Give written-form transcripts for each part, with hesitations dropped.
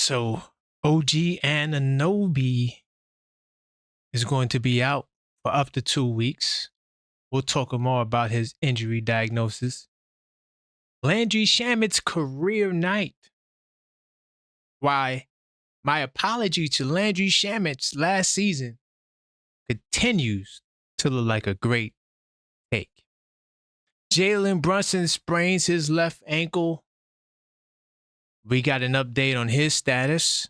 So OG Anunoby is going to be out for up to 2 weeks. We'll talk more about his injury diagnosis. Landry Shamet's career night. Why my apology to Landry Shamet's last season continues to look like a great take. Jalen Brunson sprains his left ankle. We got an update on his status.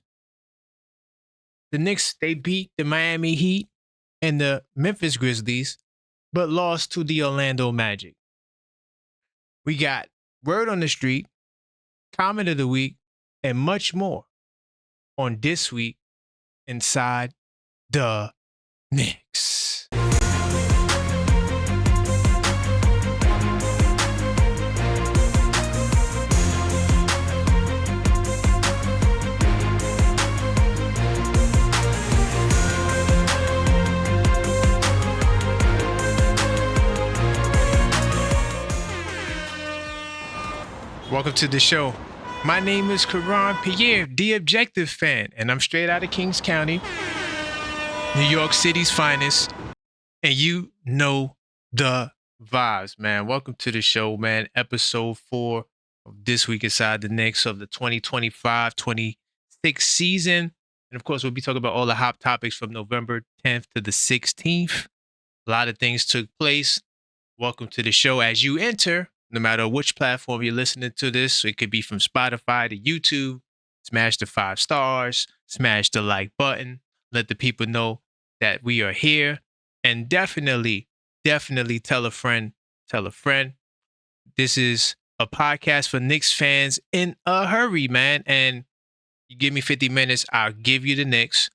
The Knicks, they beat the Miami Heat and the Memphis Grizzlies, but lost to the Orlando Magic. We got word on the street, comment of the week, and much more on This Week Inside the Knicks. Welcome to the show. My name is Karan Pierre, the Objective Fan, and I'm straight out of Kings County, New York City's finest, and you know the vibes, man. Welcome to the show, man. Episode 4 of This Week Inside the Knicks of the 2025-26 season. And of course, we'll be talking about all the hot topics from November 10th to the 16th. A lot of things took place. Welcome to the show as you enter. No matter which platform you're listening to this, it could be from Spotify to YouTube. Smash the 5 stars, smash the like button, let the people know that we are here. And definitely tell a friend. This is a podcast for Knicks fans in a hurry, man. And you give me 50 minutes, I'll give you the Knicks.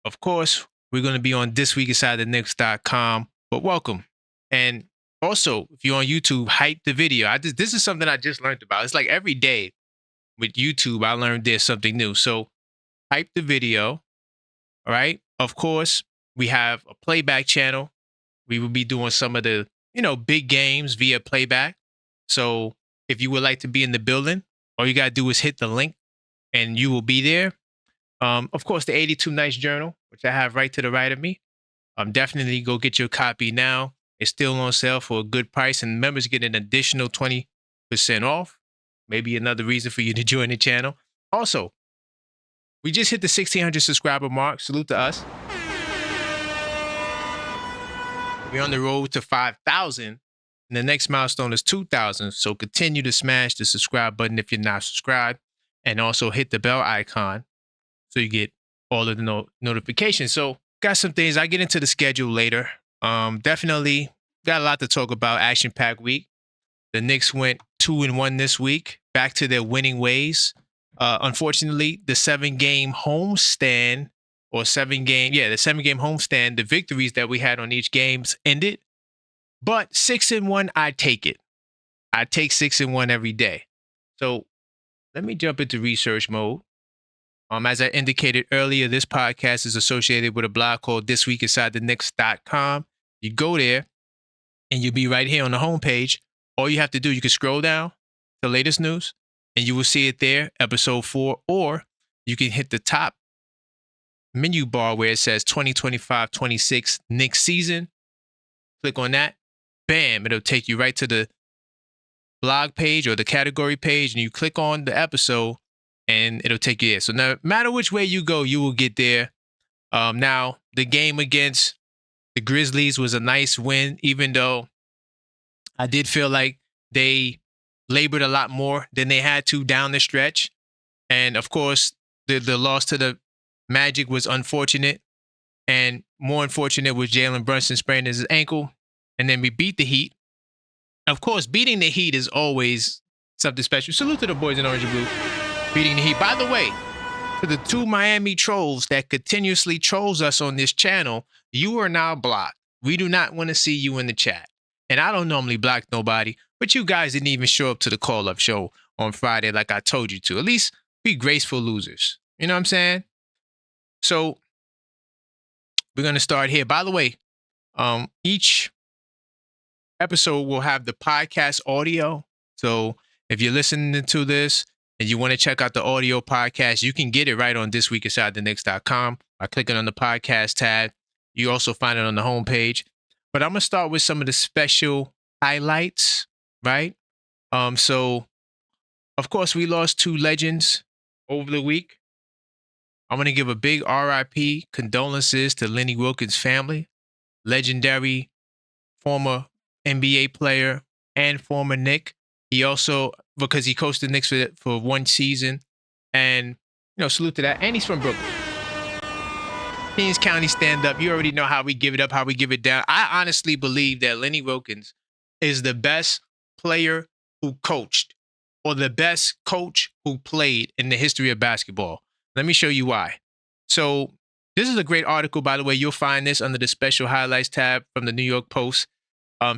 Of course, we're going to be on thisweekinsidetheknicks.com, but welcome. And also, if you're on YouTube, hype the video. This is something I just learned about. It's like every day with YouTube, I learned there's something new. So hype the video. All right. Of course, we have a playback channel. We will be doing some of the, big games via playback. So if you would like to be in the building, all you got to do is hit the link and you will be there. Of course, the 82 Nights Journal, which I have right to the right of me. Definitely go get your copy now. It's still on sale for a good price, and members get an additional 20% off. Maybe another reason for you to join the channel. Also, we just hit the 1,600 subscriber mark. Salute to us. We're on the road to 5,000, and the next milestone is 2,000. So continue to smash the subscribe button if you're not subscribed, and also hit the bell icon so you get all of the notifications. So got some things. I get into the schedule later. Definitely got a lot to talk about. Action-packed week. The Knicks went 2-1 this week, back to their winning ways. Unfortunately, the 7-game homestand, the 7-game homestand, the victories that we had on each games ended. But 6-1, I take it. I take 6-1 every day. So let me jump into research mode. As I indicated earlier, this podcast is associated with a blog called thisweekinsidetheknicks.com. You go there, and you'll be right here on the homepage. All you have to do, you can scroll down to latest news, and you will see it there, episode 4, or you can hit the top menu bar where it says 2025-26 Knicks season. Click on that. Bam, it'll take you right to the blog page or the category page, and you click on the episode, and it'll take you there. So no matter which way you go, you will get there. Now, the game against the Grizzlies was a nice win, even though I did feel like they labored a lot more than they had to down the stretch. And, of course, the loss to the Magic was unfortunate. And more unfortunate was Jalen Brunson spraining his ankle. And then we beat the Heat. Of course, beating the Heat is always something special. Salute to the boys in orange and blue. Beating the Heat. By the way, to the 2 Miami trolls that continuously trolls us on this channel, you are now blocked. We do not want to see you in the chat. And I don't normally block nobody, but you guys didn't even show up to the call-up show on Friday like I told you to. At least be graceful losers. You know what I'm saying? So we're going to start here. By the way, each episode will have the podcast audio. So if you're listening to this and you want to check out the audio podcast, you can get it right on thisweekinsidetheknicks.com by clicking on the podcast tab. You also find it on the homepage. But I'm going to start with some of the special highlights, right? So, of course, we lost two legends over the week. I'm going to give a big RIP condolences to Lenny Wilkens' family, legendary former NBA player and former Knick. He also, because he coached the Knicks for one season, and, salute to that. And he's from Brooklyn. Queens County stand up. You already know how we give it up, how we give it down. I honestly believe that Lenny Wilkens is the best player who coached, or the best coach who played in the history of basketball. Let me show you why. So this is a great article, by the way. You'll find this under the special highlights tab from the New York Post.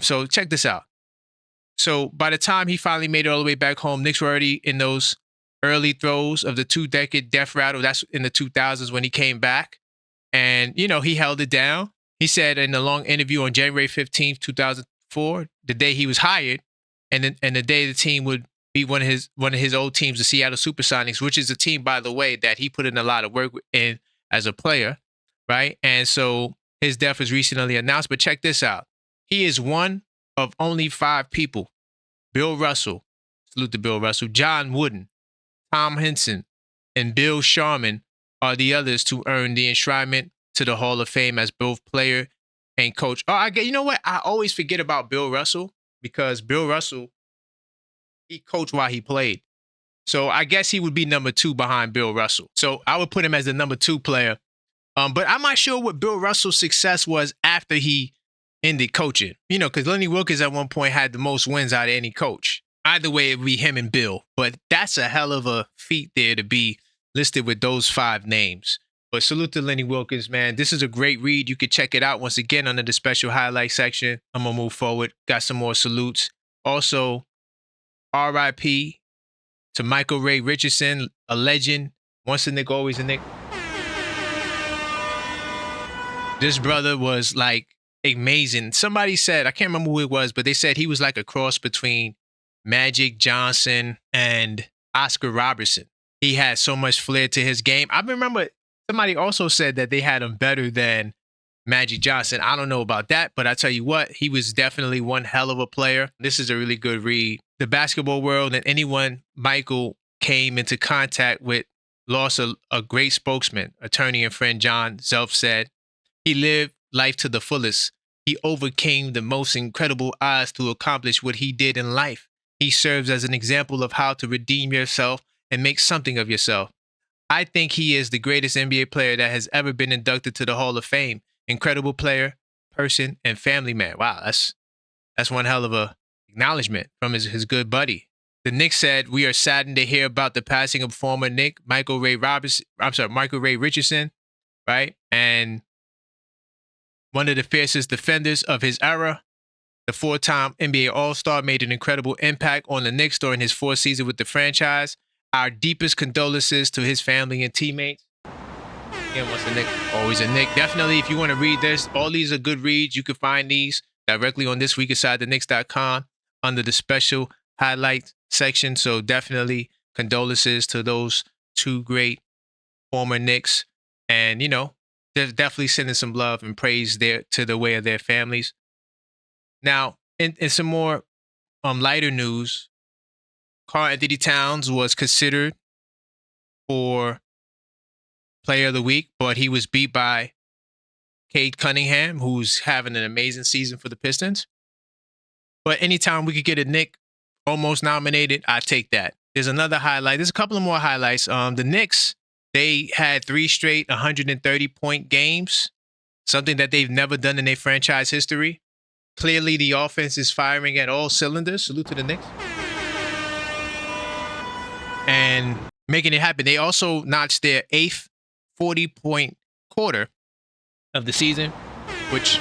So check this out. So by the time he finally made it all the way back home, Knicks were already in those early throes of the 2-decade death rattle. That's in the 2000s when he came back. And, he held it down. He said in a long interview on January 15th, 2004, the day he was hired, and the day the team would be one of his old teams, the Seattle Supersonics, which is a team, by the way, that he put in a lot of work in as a player, right? And so his death was recently announced. But check this out. He is one of only 5 people: Bill Russell, salute to Bill Russell, John Wooden, Tom Henson, and Bill Sharman are the others to earn the enshrinement to the Hall of Fame as both player and coach. You know what? I always forget about Bill Russell, because Bill Russell, he coached while he played. So I guess he would be number 2 behind Bill Russell. So I would put him as the number 2 player. But I'm not sure what Bill Russell's success was after he ended coaching. Because Lenny Wilkens at one point had the most wins out of any coach. Either way, it would be him and Bill. But that's a hell of a feat there to be listed with those 5 names. But salute to Lenny Wilkens, man. This is a great read. You can check it out once again under the special highlight section. I'm going to move forward. Got some more salutes. Also, RIP to Michael Ray Richardson, a legend. Once a Knick, always a Knick. This brother was like amazing. Somebody said, I can't remember who it was, but they said he was like a cross between Magic Johnson and Oscar Robertson. He had so much flair to his game. I remember somebody also said that they had him better than Magic Johnson. I don't know about that, but I tell you what, he was definitely one hell of a player. This is a really good read. The basketball world and anyone Michael came into contact with lost a great spokesman. Attorney and friend John Zelf said, he lived life to the fullest. He overcame the most incredible odds to accomplish what he did in life. He serves as an example of how to redeem yourself and make something of yourself. I think he is the greatest NBA player that has ever been inducted to the Hall of Fame. Incredible player, person, and family man. Wow, that's one hell of a acknowledgement from his good buddy. The Knicks said, we are saddened to hear about the passing of former Knick, Michael Ray Richardson, right? And one of the fiercest defenders of his era. The 4-time NBA All-Star made an incredible impact on the Knicks during his 4th season with the franchise. Our deepest condolences to his family and teammates. Again, once a Knick, always a Knick. Definitely, if you want to read this, all these are good reads. You can find these directly on thisweekinsidetheknicks.com under the special highlight section. So definitely condolences to those 2 great former Knicks. And, they're definitely sending some love and praise there to the way of their families. Now, in some more lighter news, Karl-Anthony Towns was considered for Player of the Week, but he was beat by Cade Cunningham, who's having an amazing season for the Pistons. But anytime we could get a Knick almost nominated, I take that. There's another highlight. There's a couple of more highlights. The Knicks, they had 3 straight 130-point games, something that they've never done in their franchise history. Clearly, the offense is firing at all cylinders. Salute to the Knicks. And making it happen. They also notched their 8th 40-point quarter of the season, which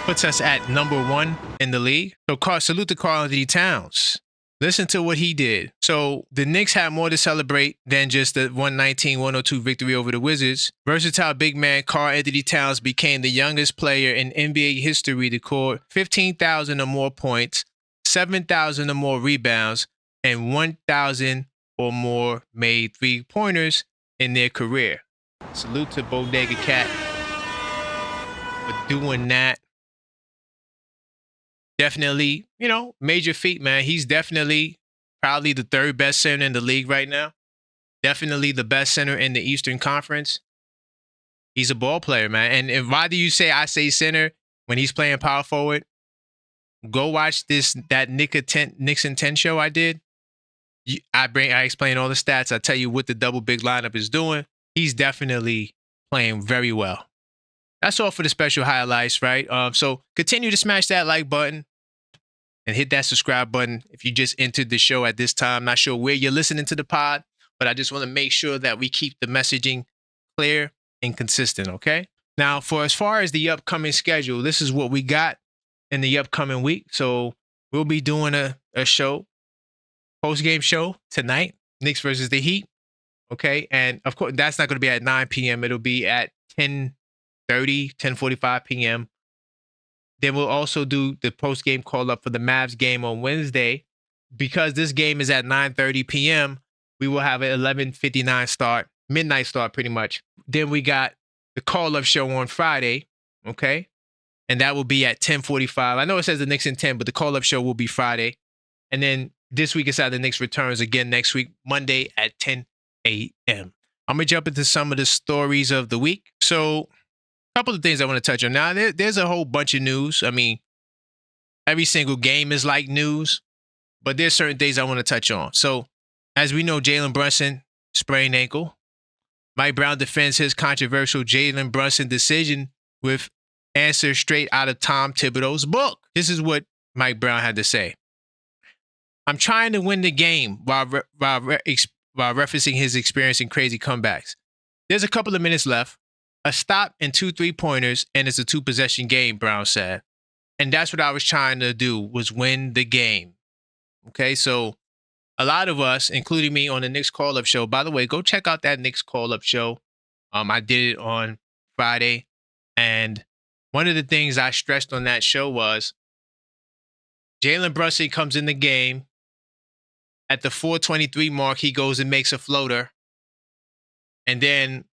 puts us at number 1 in the league. So salute to Karl-Anthony Towns. Listen to what he did. So the Knicks had more to celebrate than just the 119-102 victory over the Wizards. Versatile big man Karl-Anthony Towns became the youngest player in NBA history to score 15,000 or more points, 7,000 or more rebounds, and 1,000 or more made 3-pointers in their career. Salute to Bodega Cat for doing that. Definitely, major feat, man. He's definitely probably the third best center in the league right now. Definitely the best center in the Eastern Conference. He's a ball player, man. And why do you say I say center when he's playing power forward? Go watch that Knicks and 10 show I did. I explain all the stats. I tell you what the double big lineup is doing. He's definitely playing very well. That's all for the special highlights, right? So continue to smash that like button and hit that subscribe button if you just entered the show at this time. Not sure where you're listening to the pod, but I just want to make sure that we keep the messaging clear and consistent, okay? Now, for as far as the upcoming schedule, this is what we got in the upcoming week. So we'll be doing a show, post-game show tonight, Knicks versus the Heat, okay? And, of course, that's not going to be at 9 p.m. It'll be at 10:45 p.m. Then we'll also do the post-game call-up for the Mavs game on Wednesday. Because this game is at 9:30 p.m., we will have an 11:59 start, midnight start pretty much. Then we got the call-up show on Friday, okay? And that will be at 10:45. I know it says the Knicks in 10, but the call-up show will be Friday. And then this week inside the Knicks returns again next week, Monday at 10 a.m. I'm going to jump into some of the stories of the week. So a couple of things I want to touch on. Now, there's a whole bunch of news. I mean, every single game is like news, but there's certain things I want to touch on. So as we know, Jalen Brunson sprained ankle. Mike Brown defends his controversial Jalen Brunson decision with answer straight out of Tom Thibodeau's book. This is what Mike Brown had to say. I'm trying to win the game while referencing his experience in crazy comebacks. There's a couple of minutes left, a stop and 2 3-pointers, and it's a 2-possession game, Brown said. And that's what I was trying to do, was win the game. Okay, so a lot of us, including me on the Knicks call-up show, by the way, go check out that Knicks call-up show. I did it on Friday. And one of the things I stressed on that show was Jalen Brunson comes in the game. At the 4:23 mark, he goes and makes a floater. And then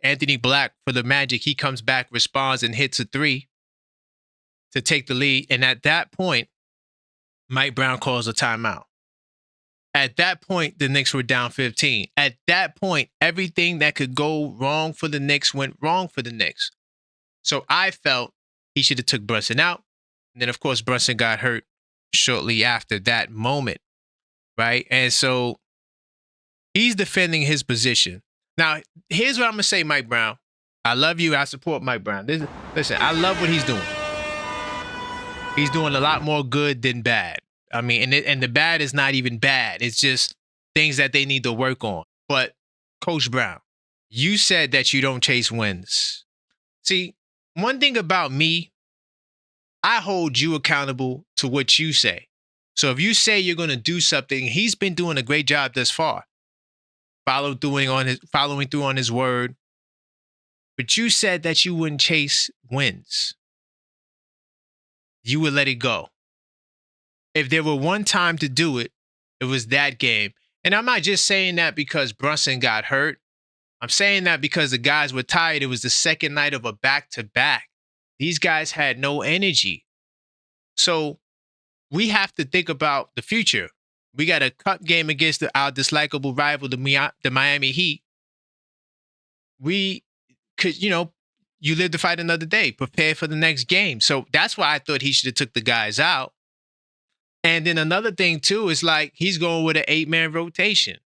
Anthony Black for the Magic, he comes back, responds, and hits a 3 to take the lead. And at that point, Mike Brown calls a timeout. At that point, the Knicks were down 15. At that point, everything that could go wrong for the Knicks went wrong for the Knicks. So I felt he should have took Brunson out. And then, of course, Brunson got hurt shortly after that moment, right? And so he's defending his position. Now, here's what I'm going to say, Mike Brown. I love you. I support Mike Brown. Listen, I love what he's doing. He's doing a lot more good than bad. I mean, and the bad is not even bad. It's just things that they need to work on. But, Coach Brown, you said that you don't chase wins. See, one thing about me, I hold you accountable to what you say. So if you say you're going to do something, he's been doing a great job thus far. Following through on his word. But you said that you wouldn't chase wins. You would let it go. If there were one time to do it, it was that game. And I'm not just saying that because Brunson got hurt. I'm saying that because the guys were tired. It was the second night of a back-to-back. These guys had no energy. So we have to think about the future. We got a cup game against our dislikable rival, the Miami Heat. We could, you live to fight another day. Prepare for the next game. So that's why I thought he should have took the guys out. And then another thing, too, is like he's going with an 8-man rotation.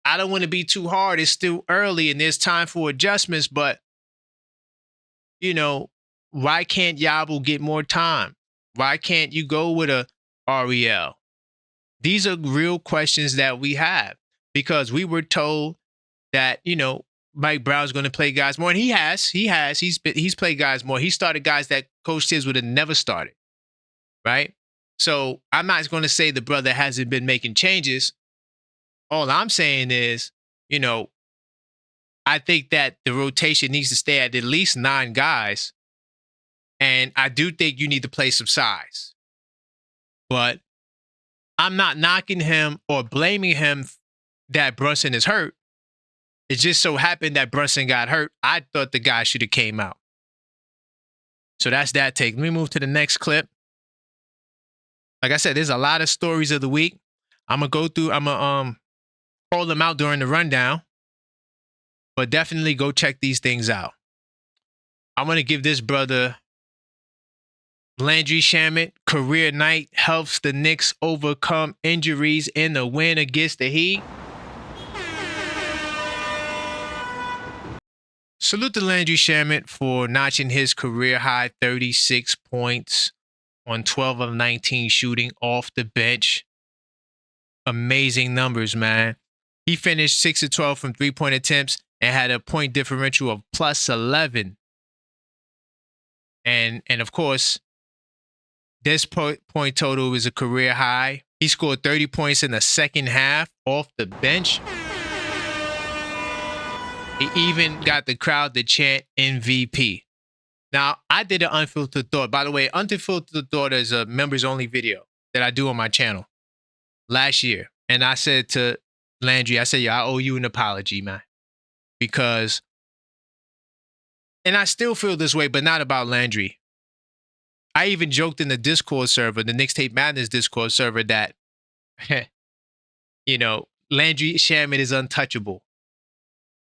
I don't want to be too hard. It's still early and there's time for adjustments. But, why can't Yabble get more time? Why can't you go with a REL? These are real questions that we have because we were told that, Mike Brown's going to play guys more. And he has. He's played guys more. He started guys that Coach Tibbs would have never started. Right? So I'm not going to say the brother hasn't been making changes. All I'm saying is, I think that the rotation needs to stay at least 9 guys. And I do think you need to play some size. But I'm not knocking him or blaming him that Brunson is hurt. It just so happened that Brunson got hurt. I thought the guy should have came out. So that's that take. Let me move to the next clip. Like I said, there's a lot of stories of the week. I'm gonna roll them out during the rundown. But definitely go check these things out. I'm gonna give this brother Landry Shamet, career night, helps the Knicks overcome injuries in the win against the Heat. Salute to Landry Shamet for notching his career high 36 points on 12 of 19 shooting off the bench. Amazing numbers, man. He finished 6 of 12 from three-point attempts and had a point differential of plus 11. And of course, this point total is a career high. He scored 30 points in the second half off the bench. He even got the crowd to chant MVP. Now, I did an Unfiltered Thought. By the way, Unfiltered Thought is a members-only video that I do on my channel last year. And I said to Landry, I said, I owe you an apology, man. Because, and I still feel this way, but not about Landry. I even joked in the Discord server, the Knicks Tape Madness Discord server, that, Landry Shamet is untouchable.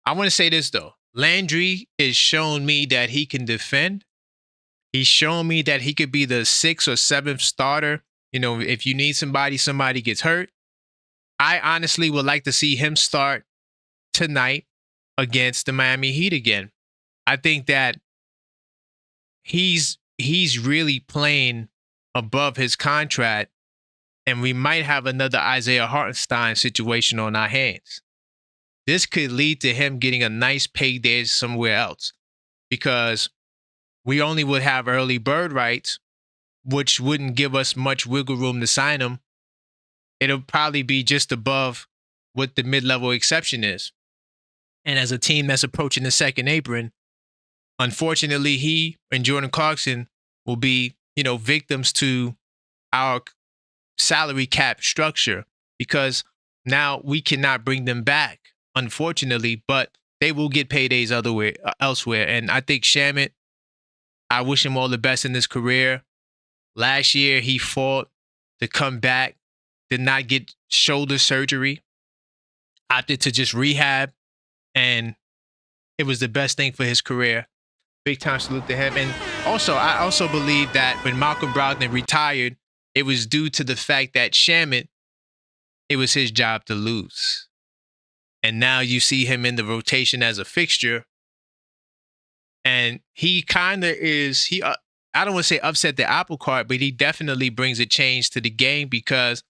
I want to say this, though. Landry has shown me that he can defend. He's shown me that he could be the 6th or 7th starter. If you need somebody gets hurt. I honestly would like to see him start tonight against the Miami Heat again. I think that he's really playing above his contract, and we might have another Isaiah Hartenstein situation on our hands. This could lead to him getting a nice payday somewhere else, because we only would have early bird rights, which wouldn't give us much wiggle room to sign him. It'll probably be just above what the mid-level exception is. And as a team that's approaching the second apron, unfortunately, he and Jordan Clarkson will be, victims to our salary cap structure, because now we cannot bring them back, unfortunately, but they will get paydays elsewhere. And I think Shamet, I wish him all the best in his career. Last year, he fought to come back, did not get shoulder surgery, opted to just rehab, and it was the best thing for his career. Big time salute to him. And also, I also believe that when Malcolm Brogdon retired, it was due to the fact that Shamet, it was his job to lose. And now you see him in the rotation as a fixture. And he kind of is, I don't want to say upset the apple cart, but he definitely brings a change to the game, because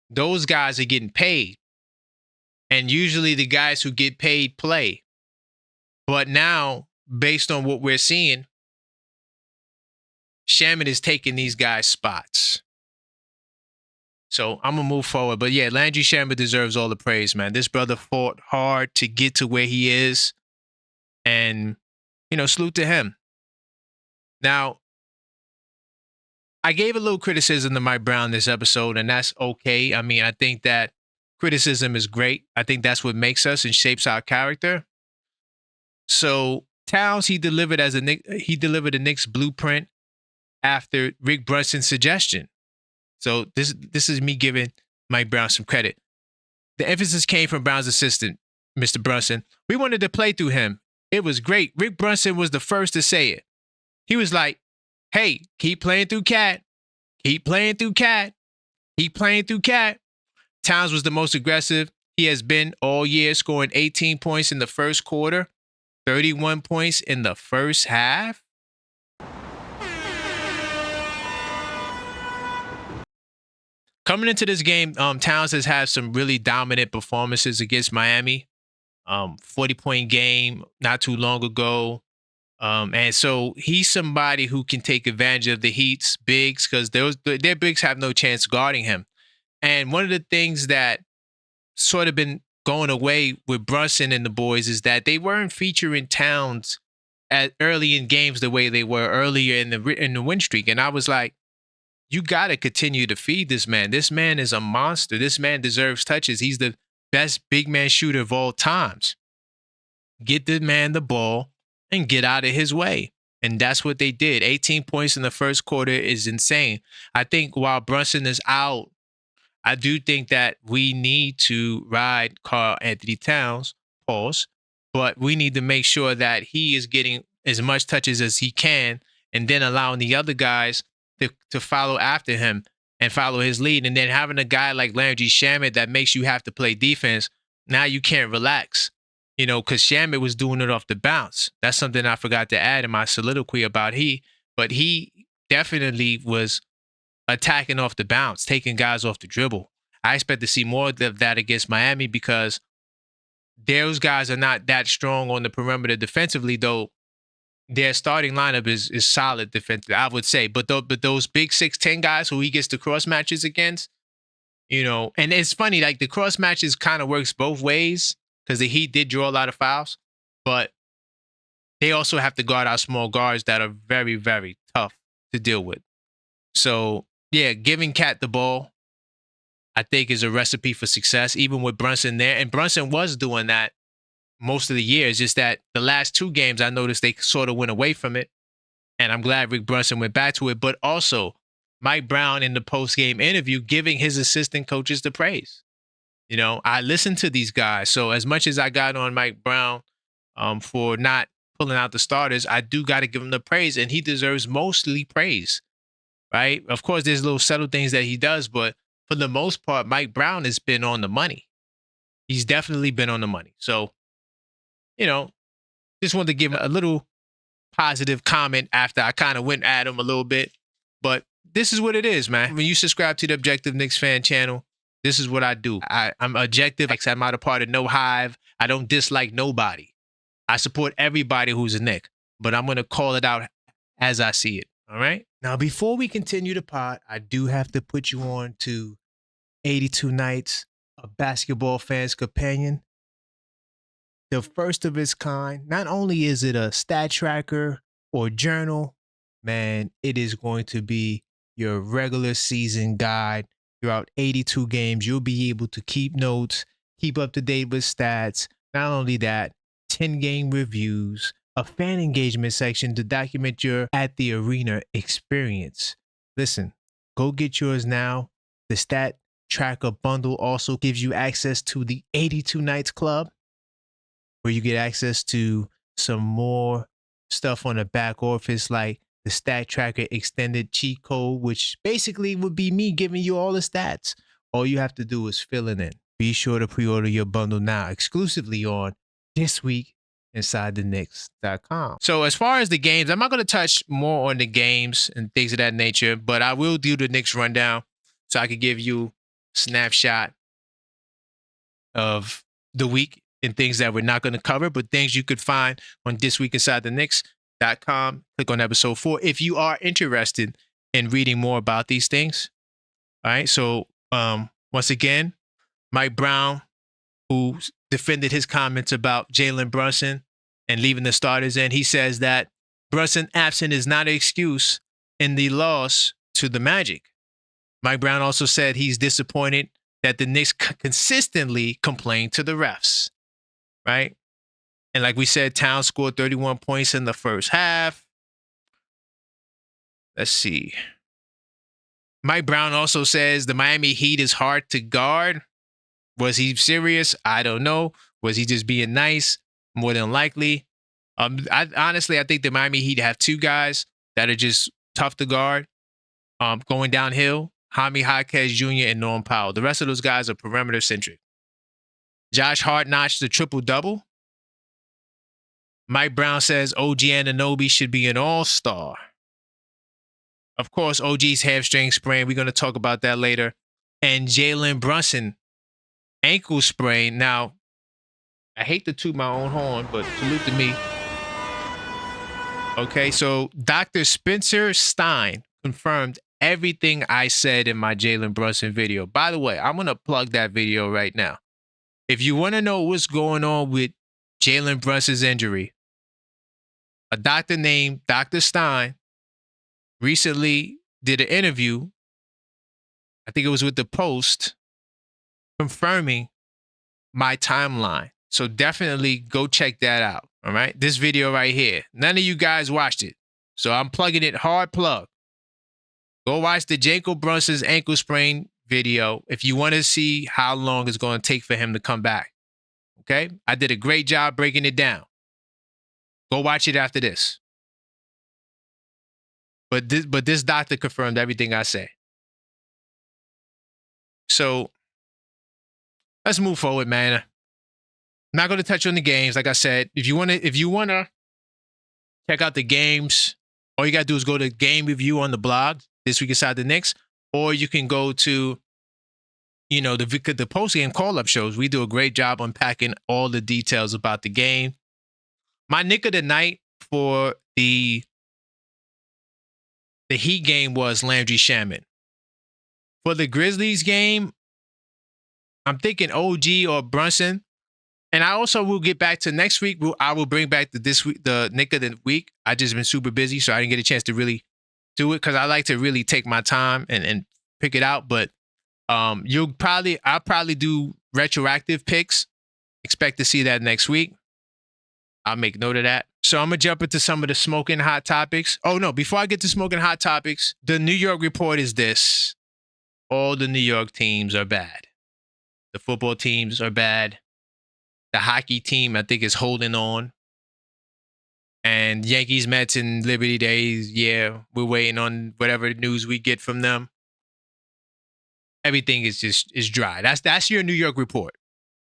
those guys are getting paid. And usually the guys who get paid play. But now, based on what we're seeing, Shamet is taking these guys' spots. So I'm going to move forward. But yeah, Landry Shamet deserves all the praise, man. This brother fought hard to get to where he is. And, salute to him. Now, I gave a little criticism to Mike Brown this episode, and that's okay. I mean, I think that criticism is great. I think that's what makes us and shapes our character. So Towns, he delivered a Knicks blueprint after Rick Brunson's suggestion. So this is me giving Mike Brown some credit. The emphasis came from Brown's assistant, Mr. Brunson. We wanted to play through him. It was great. Rick Brunson was the first to say it. He was like, hey, keep playing through Cat. Keep playing through Cat. Keep playing through Cat. Towns was the most aggressive he has been all year, scoring 18 points in the first quarter, 31 points in the first half. Coming into this game, Towns has had some really dominant performances against Miami. 40-point game not too long ago. And so he's somebody who can take advantage of the Heat's bigs, because their bigs have no chance guarding him. And one of the things that sort of been going away with Brunson and the boys is that they weren't featuring Towns early in games the way they were earlier in the win streak. And I was like, you got to continue to feed this man. This man is a monster. This man deserves touches. He's the best big man shooter of all times. Get the man the ball and get out of his way. And that's what they did. 18 points in the first quarter is insane. I think while Brunson is out, I do think that we need to ride Karl-Anthony Towns, pause, but we need to make sure that he is getting as much touches as he can and then allowing the other guys to follow after him and follow his lead. And then having a guy like Landry Shamet that makes you have to play defense, now you can't relax, because Shamet was doing it off the bounce. That's something I forgot to add in my soliloquy about but he definitely was attacking off the bounce, taking guys off the dribble. I expect to see more of that against Miami because those guys are not that strong on the perimeter defensively, though their starting lineup is solid defensively, I would say. But those big 6'10" guys who he gets the cross matches against, and it's funny, like the cross matches kind of works both ways because the Heat did draw a lot of fouls, but they also have to guard our small guards that are very, very tough to deal with. So, yeah, giving Cat the ball, I think, is a recipe for success, even with Brunson there. And Brunson was doing that most of the year. It's just that the last 2 games, I noticed they sort of went away from it. And I'm glad Rick Brunson went back to it. But also, Mike Brown in the post-game interview giving his assistant coaches the praise. I listened to these guys. So as much as I got on Mike Brown for not pulling out the starters, I do got to give him the praise. And he deserves mostly praise. Right? Of course, there's little subtle things that he does, but for the most part, Mike Brown has been on the money. He's definitely been on the money. So, just wanted to give a little positive comment after I kind of went at him a little bit. But this is what it is, man. When you subscribe to the Objective Knicks fan channel, this is what I do. I'm objective. I'm not a part of no hive. I don't dislike nobody. I support everybody who's a Knick, but I'm going to call it out as I see it. All right. Now, before we continue the pod, I do have to put you on to 82 Nights, a basketball fan's companion. The first of its kind. Not only is it a stat tracker or journal, man, it is going to be your regular season guide throughout 82 games. You'll be able to keep notes, keep up to date with stats. Not only that, 10-game reviews, a fan engagement section to document your at the arena experience. Listen, go get yours now. The Stat Tracker bundle also gives you access to the 82 Nights Club, where you get access to some more stuff on the back office, like the Stat Tracker extended cheat code, which basically would be me giving you all the stats. All you have to do is fill it in. Be sure to pre-order your bundle now, exclusively on This Week InsideTheKnicks.com. So as far as the games, I'm not going to touch more on the games and things of that nature, but I will do the Knicks rundown so I could give you a snapshot of the week and things that we're not going to cover, but things you could find on thisweekinsidethenix.com. Click on episode 4 if you are interested in reading more about these things. All right. So once again, Mike Brown, who defended his comments about Jalen Brunson and leaving the starters in, he says that Brunson absent is not an excuse in the loss to the Magic. Mike Brown also said he's disappointed that the Knicks consistently complain to the refs, right? And like we said, Towns scored 31 points in the first half. Let's see. Mike Brown also says the Miami Heat is hard to guard. Was he serious? I don't know. Was he just being nice? More than likely. Honestly, I think the Miami Heat have 2 guys that are just tough to guard. Going downhill, Jaime Jaquez Jr. and Norm Powell. The rest of those guys are perimeter centric. Josh Hart notched the triple-double. Mike Brown says OG Anunoby should be an all-star. Of course, OG's hamstring sprain. We're going to talk about that later. And Jalen Brunson, ankle sprain. Now, I hate to toot my own horn, but salute to me. Okay, so Dr. Spencer Stein confirmed everything I said in my Jalen Brunson video. By the way, I'm going to plug that video right now. If you want to know what's going on with Jalen Brunson's injury, a doctor named Dr. Stein recently did an interview I think it was with the Post, confirming my timeline. So definitely go check that out. All right. This video right here. None of you guys watched it. So I'm plugging it hard plug. Go watch the Jalen Brunson's ankle sprain video if you want to see how long it's going to take for him to come back. Okay. I did a great job breaking it down. Go watch it after this. But this doctor confirmed everything I say. So let's move forward, man. I'm not going to touch on the games. Like I said, if you want to check out the games, all you got to do is go to game review on the blog, This Week Inside the Knicks, or you can go to, the post-game call-up shows. We do a great job unpacking all the details about the game. My Knick of the night for the Heat game was Landry Shamet. For the Grizzlies game, I'm thinking OG or Brunson. And I also will get back to next week. I will bring back the Knick of the week. I just been super busy, so I didn't get a chance to really do it because I like to really take my time and pick it out. But I'll probably do retroactive picks. Expect to see that next week. I'll make note of that. So I'm going to jump into some of the smoking hot topics. Oh, no. Before I get to smoking hot topics, the New York report is this. All the New York teams are bad. The football teams are bad. The hockey team, I think, is holding on. And Yankees, Mets, and Liberty Days, yeah, we're waiting on whatever news we get from them. Everything is dry. That's your New York report.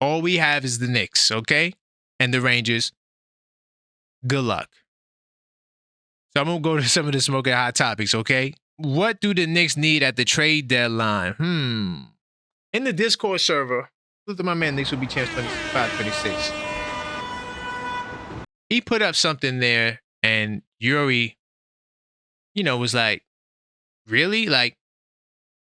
All we have is the Knicks, okay? And the Rangers. Good luck. So I'm going to go to some of the smoking hot topics, okay? What do the Knicks need at the trade deadline? In the Discord server, look at my man, Knicks will be champs 25-26. He put up something there, and Yuri, was like, really?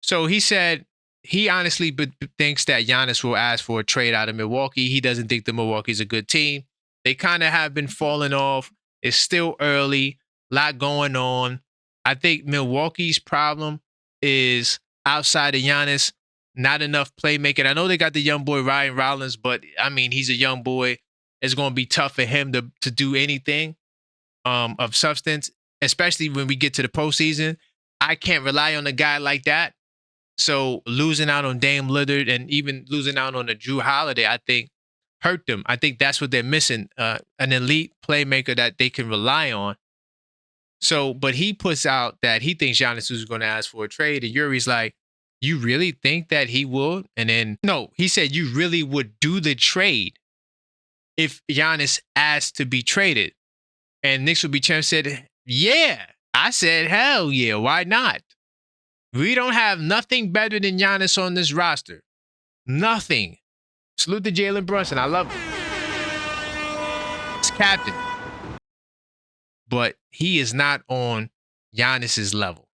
So he said he honestly thinks that Giannis will ask for a trade out of Milwaukee. He doesn't think the Milwaukee's a good team. They kind of have been falling off. It's still early. A lot going on. I think Milwaukee's problem is outside of Giannis, not enough playmaking. I know they got the young boy Ryan Rollins, but I mean, he's a young boy. It's going to be tough for him to do anything of substance, especially when we get to the postseason. I can't rely on a guy like that. So losing out on Dame Lillard and even losing out on a Drew Holiday, I think, hurt them. I think that's what they're missing, an elite playmaker that they can rely on. So, but he puts out that he thinks Giannis is going to ask for a trade, and Yuri's like, you really think that he would? And then, no, he said you really would do the trade if Giannis asked to be traded. And Knicks will be champ said, yeah. I said, hell yeah, why not? We don't have nothing better than Giannis on this roster. Nothing. Salute to Jalen Brunson. I love him. He's captain. But he is not on Giannis's level.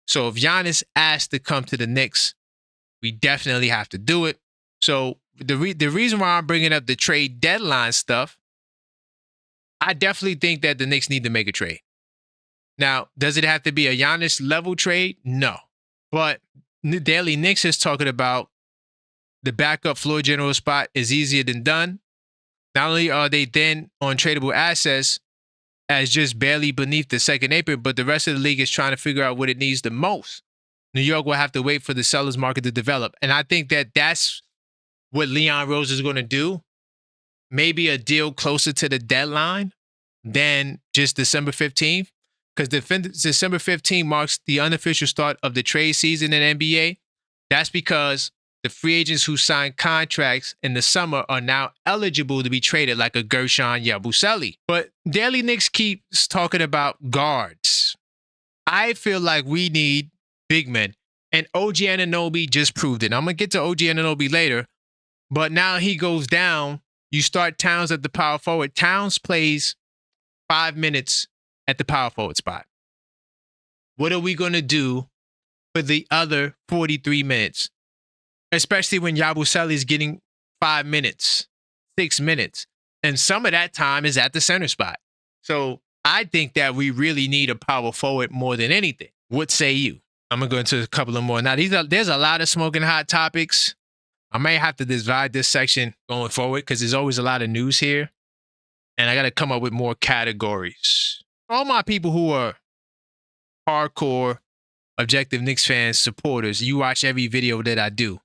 So if Giannis asked to come to the Knicks, we definitely have to do it. So the reason why I'm bringing up the trade deadline stuff, I definitely think that the Knicks need to make a trade. Now, does it have to be a Giannis level trade? No. But Daily Knicks is talking about the backup floor general spot is easier than done. Not only are they then on tradable assets as just barely beneath the second apron, but the rest of the league is trying to figure out what it needs the most. New York will have to wait for the seller's market to develop. And I think that that's what Leon Rose is going to do. Maybe a deal closer to the deadline than just December 15th. Because December 15th marks the unofficial start of the trade season in NBA. That's because the free agents who signed contracts in the summer are now eligible to be traded, like a Gershon Yabusele. But Daily Knicks keeps talking about guards. I feel like we need big men. And OG Anunoby just proved it. I'm going to get to OG Anunoby later. But now he goes down. You start Towns at the power forward. Towns plays 5 minutes at the power forward spot. What are we going to do for the other 43 minutes? Especially when Yabusele is getting 5 minutes, 6 minutes. And some of that time is at the center spot. So I think that we really need a power forward more than anything. What say you? I'm gonna go into a couple of more. Now, there's a lot of smoking hot topics. I may have to divide this section going forward because there's always a lot of news here, and I got to come up with more categories. All my people who are hardcore, objective Knicks fans, supporters, you watch every video that I do.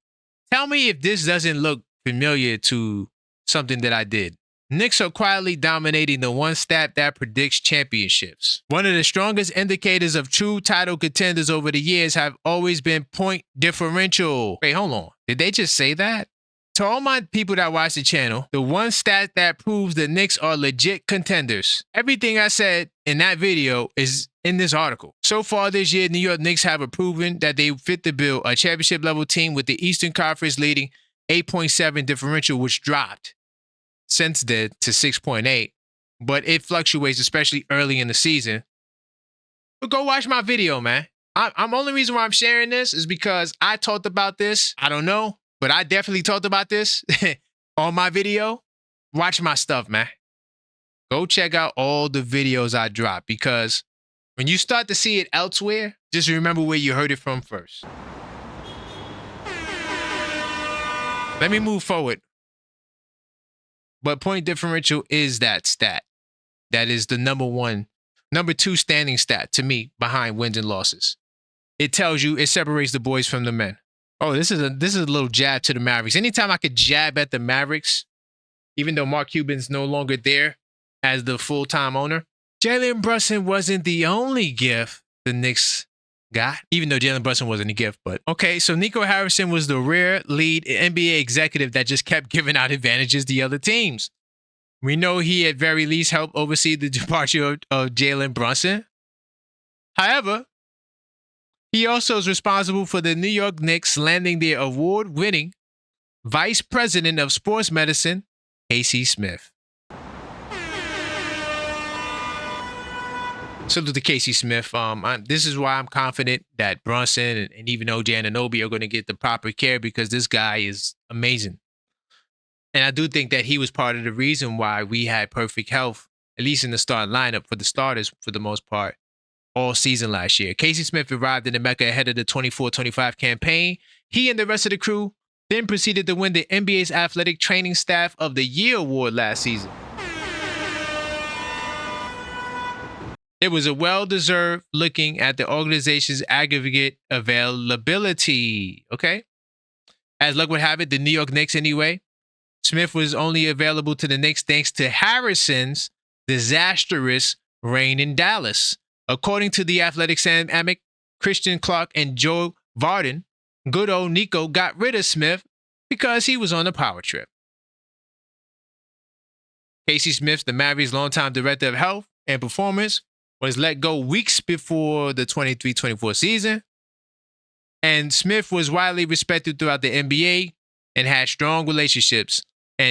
Tell me if this doesn't look familiar to something that I did. Knicks are quietly dominating the one stat that predicts championships. One of the strongest indicators of true title contenders over the years have always been point differential. Wait, hold on. Did they just say that? To all my people that watch the channel, the one stat that proves the Knicks are legit contenders. Everything I said in that video is in this article. So far this year, New York Knicks have proven that they fit the bill, a championship level team with the Eastern Conference leading 8.7 differential, which dropped since then to 6.8, but it fluctuates, especially early in the season. But go watch my video, man. I'm only reason why I'm sharing this is because I talked about this. I don't know, but I definitely talked about this on my video. Watch my stuff, man. Go check out all the videos I drop, because when you start to see it elsewhere, just remember where you heard it from first. Let me move forward. But point differential is that stat. That is the number two standing stat to me behind wins and losses. It tells you, it separates the boys from the men. Oh, this is a little jab to the Mavericks. Anytime I could jab at the Mavericks, even though Mark Cuban's no longer there as the full-time owner, Jalen Brunson wasn't the only gift the Knicks got, even though Jalen Brunson wasn't a gift. But okay, so Nico Harrison was the rare lead NBA executive that just kept giving out advantages to other teams. We know he at very least helped oversee the departure of Jalen Brunson. However, he also is responsible for the New York Knicks landing their award-winning Vice President of Sports Medicine, Casey Smith. Salute to Casey Smith. This is why I'm confident that Brunson and even OJ Anunoby are going to get the proper care, because this guy is amazing. And I do think that he was part of the reason why we had perfect health, at least in the starting lineup for the starters for the most part, all season last year. Casey Smith arrived in the Mecca ahead of the 24-25 campaign. He and the rest of the crew then proceeded to win the NBA's Athletic Training Staff of the Year award last season. It was a well-deserved looking at the organization's aggregate availability. Okay. As luck would have it, the New York Knicks anyway, Smith was only available to the Knicks thanks to Harrison's disastrous reign in Dallas. According to the Athletic Sam Amick, Christian Clark, and Joe Varden, good old Nico got rid of Smith because he was on a power trip. Casey Smith, the Mavericks' longtime director of health and performance, was let go weeks before the 23-24 season. And Smith was widely respected throughout the NBA and had strong relationships up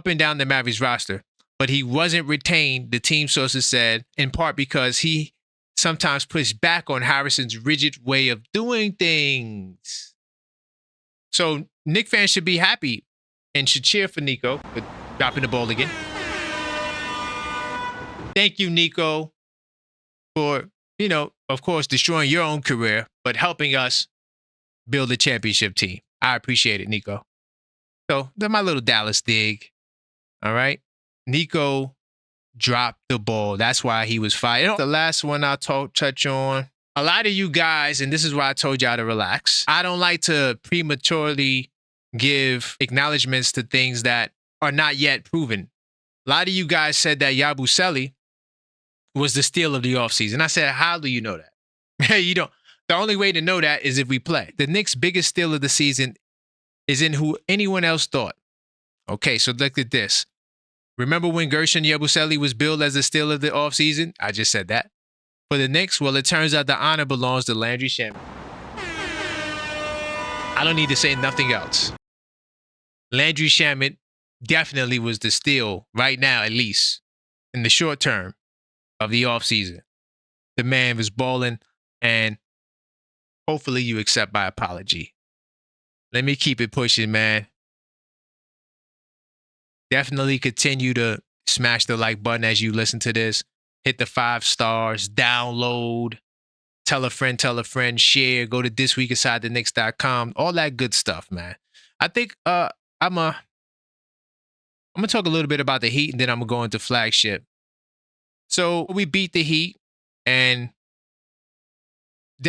and down the Mavericks roster. But he wasn't retained, the team sources said, in part because he sometimes pushed back on Harrison's rigid way of doing things. So Knicks fans should be happy and should cheer for Nico for dropping the ball again. Thank you, Nico, for, of course, destroying your own career, but helping us build a championship team. I appreciate it, Nico. So that's my little Dallas dig. All right. Nico dropped the ball. That's why he was fired. The last one I'll touch on. A lot of you guys, and this is why I told y'all to relax. I don't like to prematurely give acknowledgments to things that are not yet proven. A lot of you guys said that Yabusele was the steal of the offseason. I said, how do you know that? You don't. The only way to know that is if we play. The Knicks' biggest steal of the season is in who anyone else thought. Okay, so look at this. Remember when Gershon Yabusele was billed as the steal of the offseason? I just said that. For the Knicks, well, it turns out the honor belongs to Landry Shamet. I don't need to say nothing else. Landry Shamet definitely was the steal right now, at least in the short term of the offseason. The man was balling, and hopefully you accept my apology. Let me keep it pushing, man. Definitely continue to smash the like button as you listen to this. Hit the 5 stars, download, tell a friend, share, go to thisweekinsidetheknicks.com, all that good stuff, man. I think I'm gonna talk a little bit about the Heat, and then I'm gonna go into flagship. So we beat the Heat, and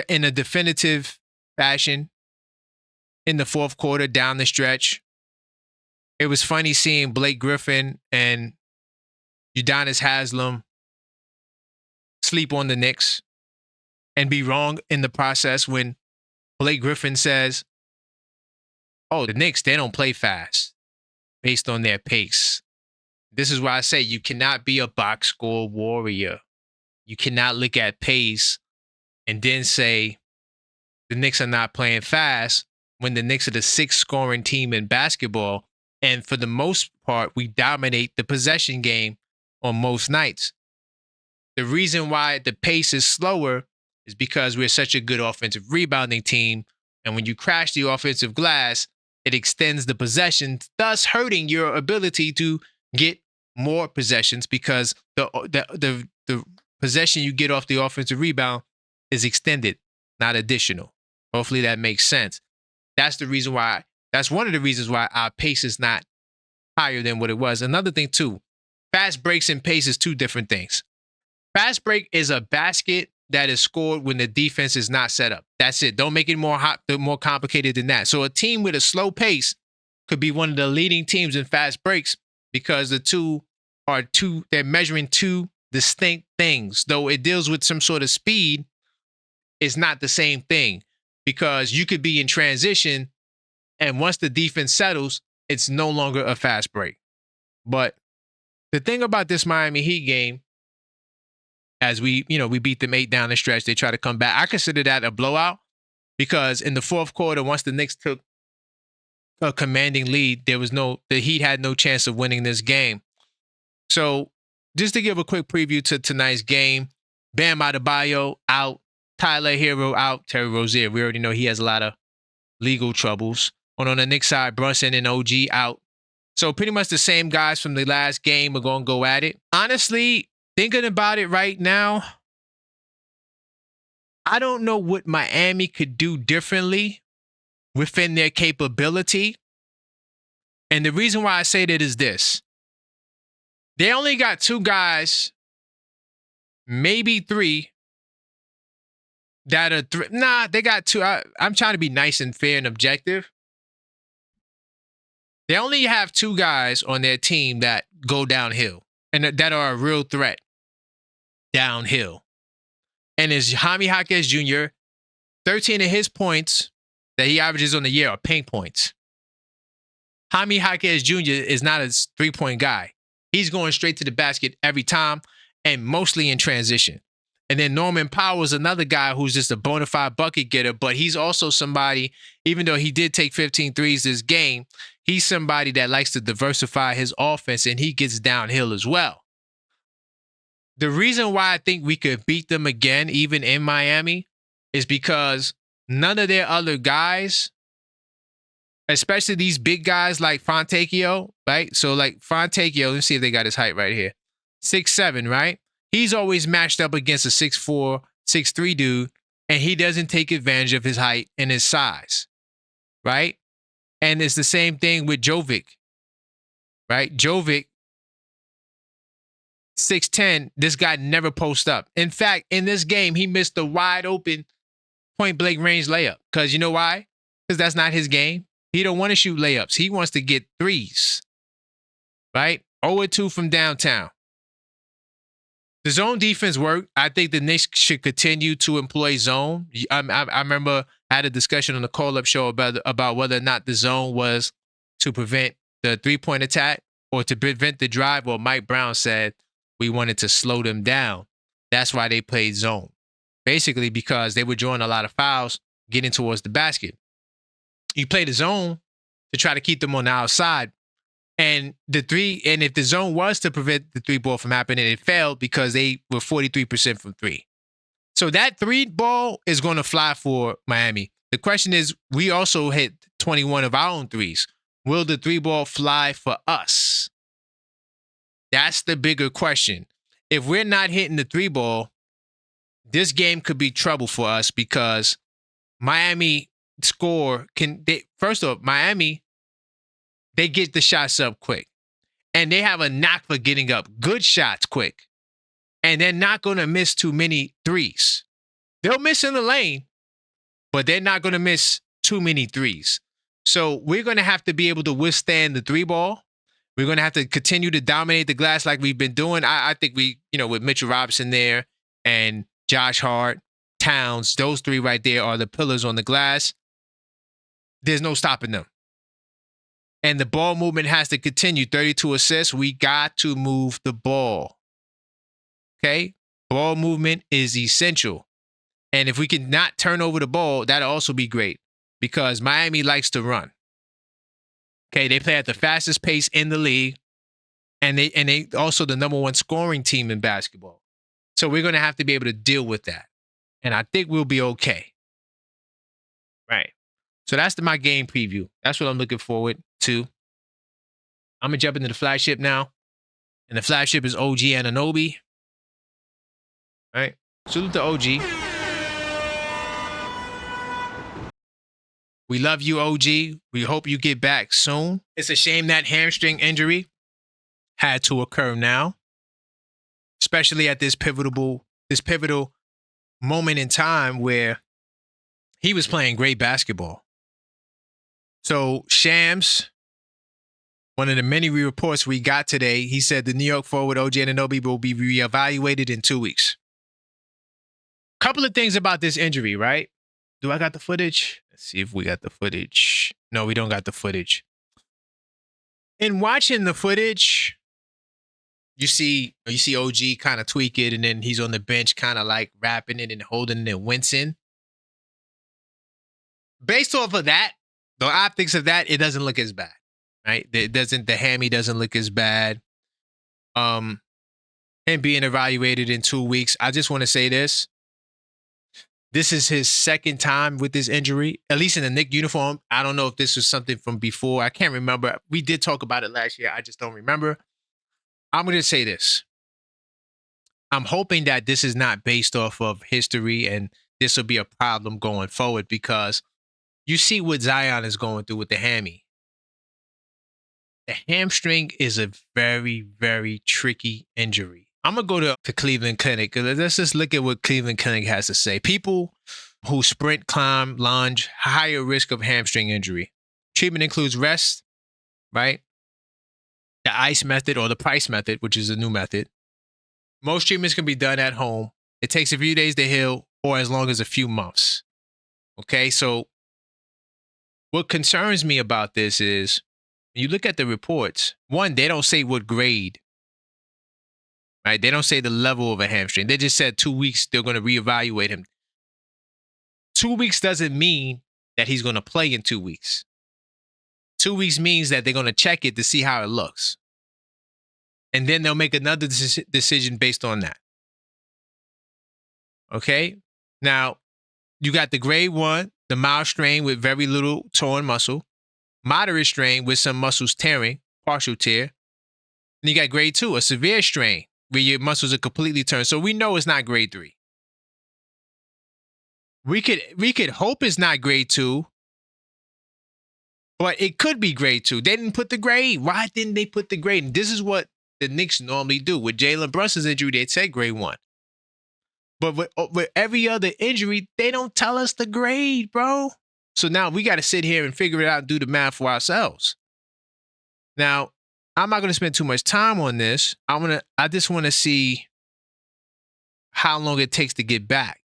in a definitive fashion in the fourth quarter down the stretch. It was funny seeing Blake Griffin and Udonis Haslem sleep on the Knicks and be wrong in the process when Blake Griffin says, oh, the Knicks, they don't play fast based on their pace. This is why I say you cannot be a box score warrior. You cannot look at pace and then say the Knicks are not playing fast when the Knicks are the sixth scoring team in basketball. And for the most part, we dominate the possession game on most nights. The reason why the pace is slower is because we're such a good offensive rebounding team. And when you crash the offensive glass, it extends the possession, thus hurting your ability to get more possessions because the possession you get off the offensive rebound is extended, not additional. Hopefully that makes sense. That's one of the reasons why our pace is not higher than what it was. Another thing too, fast breaks and pace is two different things. Fast break is a basket that is scored when the defense is not set up. That's it. Don't make it more complicated than that. So a team with a slow pace could be one of the leading teams in fast breaks because they're measuring two distinct things. Though it deals with some sort of speed, it's not the same thing because you could be in transition and once the defense settles, it's no longer a fast break. But the thing about this Miami Heat game, as we beat them 8 down the stretch, they try to come back. I consider that a blowout because in the fourth quarter, once the Knicks took a commanding lead, the Heat had no chance of winning this game. So just to give a quick preview to tonight's game, Bam Adebayo out, Tyler Hero out, Terry Rozier, we already know he has a lot of legal troubles. On the Knicks side, Brunson and OG out. So pretty much the same guys from the last game are going to go at it. Honestly, thinking about it right now, I don't know what Miami could do differently within their capability. And the reason why I say that is this. They only got 2 guys, maybe 3, that are they got 2. I'm trying to be nice and fair and objective. They only have 2 guys on their team that go downhill and that are a real threat downhill. And it's Jaime Jaquez Jr., 13 of his points that he averages on the year are paint points. Jaime Jaquez Jr. is not a 3-point guy. He's going straight to the basket every time and mostly in transition. And then Norman Powell is another guy who's just a bona fide bucket getter, but he's also somebody, even though he did take 15 threes this game, he's somebody that likes to diversify his offense and he gets downhill as well. The reason why I think we could beat them again, even in Miami, is because none of their other guys, especially these big guys like Fontecchio, right? So like Fontecchio, let's see if they got his height right here. 6'7", right? He's always matched up against a 6'4", 6'3" dude, and he doesn't take advantage of his height and his size, right? And it's the same thing with Jovic, right? Jovic, 6'10", this guy never posts up. In fact, in this game, he missed a wide open point-blank range layup. Because you know why? Because that's not his game. He don't want to shoot layups. He wants to get threes, right? 0-2 from downtown. The zone defense worked. I think the Knicks should continue to employ zone. I remember I had a discussion on the call-up show about whether or not the zone was to prevent the three-point attack or to prevent the drive. Or Mike Brown said we wanted to slow them down. That's why they played zone. Basically because they were drawing a lot of fouls getting towards the basket. You play the zone to try to keep them on the outside. And if the zone was to prevent the 3-ball from happening, it failed because they were 43% from 3. So that 3-ball is going to fly for Miami. The question is, we also hit 21 of our own threes. Will the 3-ball fly for us? That's the bigger question. If we're not hitting the 3-ball, this game could be trouble for us because Miami first off, Miami, they get the shots up quick. And they have a knack for getting up good shots quick. And they're not going to miss too many threes. They'll miss in the lane, but they're not going to miss too many threes. So we're going to have to be able to withstand the three ball. We're going to have to continue to dominate the glass like we've been doing. I think with Mitchell Robinson there and Josh Hart, Towns, those three right there are the pillars on the glass. There's no stopping them. And the ball movement has to continue. 32 assists. We got to move the ball. Okay? Ball movement is essential. And if we can not turn over the ball, that'll also be great because Miami likes to run. Okay? They play at the fastest pace in the league. And they also the number one scoring team in basketball. So we're going to have to be able to deal with that. And I think we'll be okay. Right. So that's my game preview. That's what I'm looking forward to. I'm going to jump into the flagship now. And the flagship is OG Anunoby. All right. Salute to OG. We love you, OG. We hope you get back soon. It's a shame that hamstring injury had to occur now, especially at this pivotal moment in time where he was playing great basketball. So Shams, one of the many reports we got today, he said the New York forward OG Anunoby will be reevaluated in 2 weeks. Couple of things about this injury, right? Do I got the footage? Let's see if we got the footage. No, we don't got the footage. In watching the footage, you see OG kind of tweak it, and then he's on the bench kind of like wrapping it and holding it and wincing. Based off of that, the optics of that, it doesn't look as bad, right? The hammy doesn't look as bad. Him being evaluated in 2 weeks. I just want to say this. This is his second time with this injury, at least in the Knicks uniform. I don't know if this was something from before. I can't remember. We did talk about it last year. I just don't remember. I'm going to say this. I'm hoping that this is not based off of history and this will be a problem going forward because you see what Zion is going through with the hammy. The hamstring is a very, very tricky injury. I'm going to go to Cleveland Clinic. Let's just look at what Cleveland Clinic has to say. People who sprint, climb, lunge, higher risk of hamstring injury. Treatment includes rest, right? The ice method or the Price method, which is a new method. Most treatments can be done at home. It takes a few days to heal or as long as a few months. Okay, so what concerns me about this is when you look at the reports, one, they don't say what grade. Right? They don't say the level of a hamstring. They just said 2 weeks, they're going to reevaluate him. 2 weeks doesn't mean that he's going to play in 2 weeks. 2 weeks means that they're going to check it to see how it looks. And then they'll make another decision based on that. Okay? Now, you got the grade 1, the mild strain with very little torn muscle, moderate strain with some muscles tearing, partial tear. And you got grade 2, a severe strain where your muscles are completely turned. So we know it's not grade 3. We could hope it's not grade 2, but it could be grade 2. They didn't put the grade. Why didn't they put the grade? And this is what the Knicks normally do. With Jalen Brunson's injury, they'd say grade 1. But with every other injury, they don't tell us the grade, bro. So now we got to sit here and figure it out and do the math for ourselves. Now, I'm not going to spend too much time on this. I just want to see how long it takes to get back.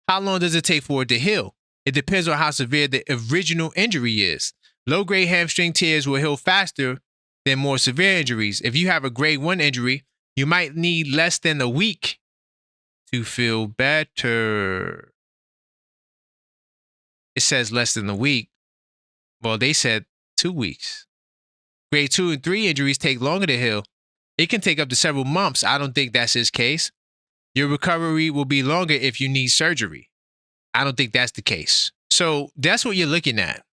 How long does it take for it to heal? It depends on how severe the original injury is. Low-grade hamstring tears will heal faster than more severe injuries. If you have a grade 1 injury, you might need less than a week to feel better. It says less than a week. Well, they said 2 weeks. Grade 2 and 3 injuries take longer to heal. It can take up to several months. I don't think that's his case. Your recovery will be longer if you need surgery. I don't think that's the case. So that's what you're looking at.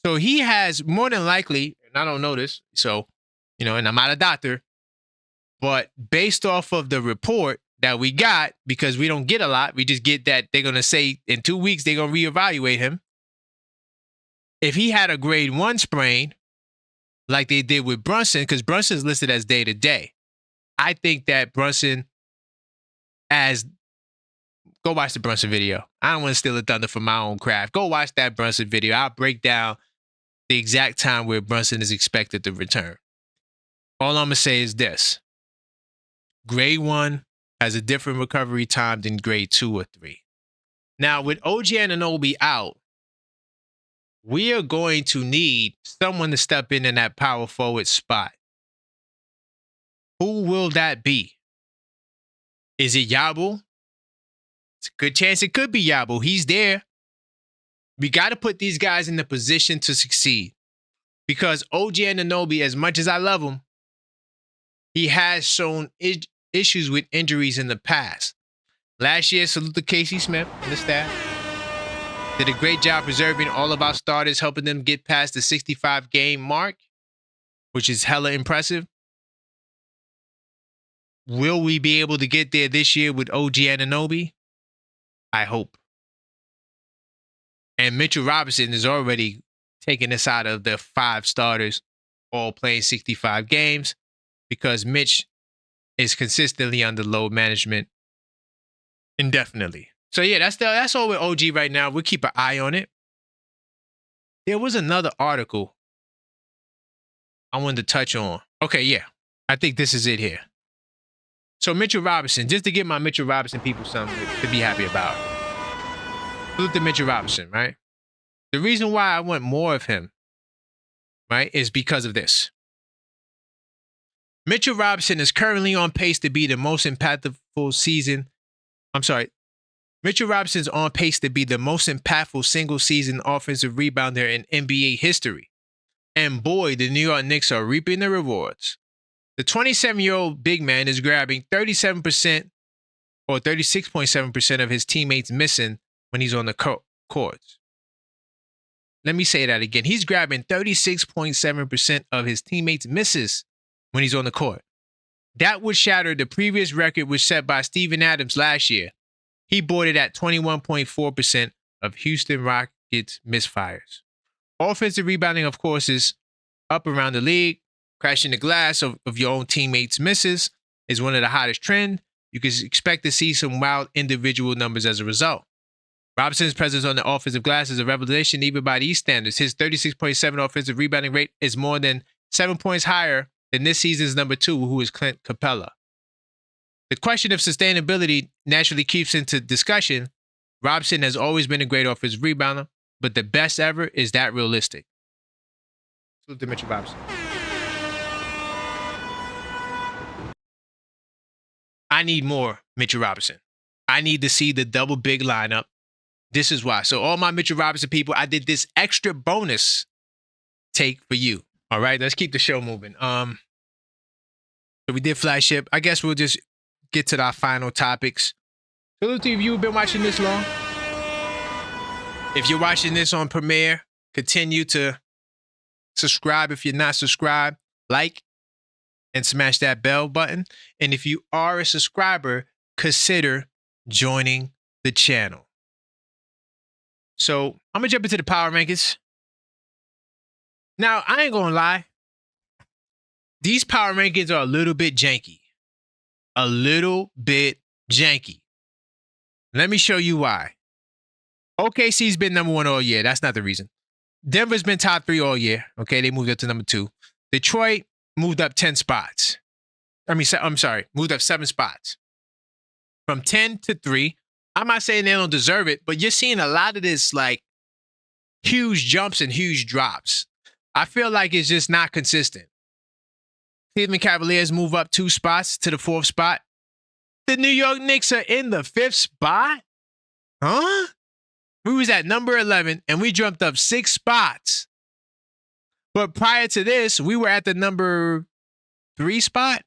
So he has more than likely, and I don't know this, so, and I'm not a doctor, but based off of the report that we got, because we don't get a lot. We just get that they're going to say in 2 weeks they're going to reevaluate him. If he had a grade 1 sprain, like they did with Brunson, because Brunson's listed as day-to-day, I think that Brunson, go watch the Brunson video. I don't want to steal the thunder from my own craft. Go watch that Brunson video. I'll break down the exact time where Brunson is expected to return. All I'm going to say is this. Grade 1 has a different recovery time than grade 2 or 3. Now, with OG Anunoby out, we are going to need someone to step in that power forward spot. Who will that be? Is it Yabo? It's a good chance it could be Yabo. He's there. We got to put these guys in the position to succeed. Because OG Anunoby, as much as I love him, he has shown issues with injuries in the past. Last year, salute to Casey Smith and the staff. Did a great job preserving all of our starters, helping them get past the 65-game mark, which is hella impressive. Will we be able to get there this year with OG Anunoby? I hope. And Mitchell Robinson is already taking us out of the 5 starters all playing 65 games because Mitch is consistently under load management indefinitely. So yeah, that's all with OG right now. We'll keep an eye on it. There was another article I wanted to touch on. Okay, yeah. I think this is it here. So Mitchell Robinson, just to give my Mitchell Robinson people something to be happy about. Look at Mitchell Robinson, right? The reason why I want more of him, right, is because of this. Mitchell Robinson is currently on pace to be the most impactful season. Mitchell Robinson's on pace to be the most impactful single-season offensive rebounder in NBA history. And boy, the New York Knicks are reaping the rewards. The 27-year-old big man is grabbing 37% or 36.7% of his teammates missing when he's on the courts. Let me say that again. He's grabbing 36.7% of his teammates misses when he's on the court. That would shatter the previous record was set by Steven Adams last year. He boarded at 21.4% of Houston Rockets misfires. Offensive rebounding, of course, is up around the league. Crashing the glass of your own teammates' misses is one of the hottest trends. You can expect to see some wild individual numbers as a result. Robinson's presence on the offensive glass is a revelation even by these standards. His 36.7 offensive rebounding rate is more than 7 points higher than this season's number 2, who is Clint Capella. The question of sustainability naturally keeps into discussion. Robinson has always been a great offensive rebounder, but the best ever, is that realistic? Salute to Mitchell Robinson. I need more Mitchell Robinson. I need to see the double big lineup. This is why. So all my Mitchell Robinson people, I did this extra bonus take for you. All right, let's keep the show moving. So we did flagship. I guess we'll just get to our final topics. So if you've been watching this long, if you're watching this on Premiere, continue to subscribe if you're not subscribed, like, and smash that bell button. And if you are a subscriber, consider joining the channel. So I'm going to jump into the power rankings. Now, I ain't going to lie. These power rankings are a little bit janky. A little bit janky. Let me show you why. OKC's been number 1 all year. That's not the reason. Denver's been top 3 all year. Okay, they moved up to number 2. Detroit moved up 10 spots. Moved up 7 spots. From 10 to 3. I'm not saying they don't deserve it, but you're seeing a lot of this, like, huge jumps and huge drops. I feel like it's just not consistent. Cleveland Cavaliers move up 2 spots to the 4th spot. The New York Knicks are in the 5th spot? Huh? We was at number 11, and we jumped up 6 spots. But prior to this, we were at the number 3 spot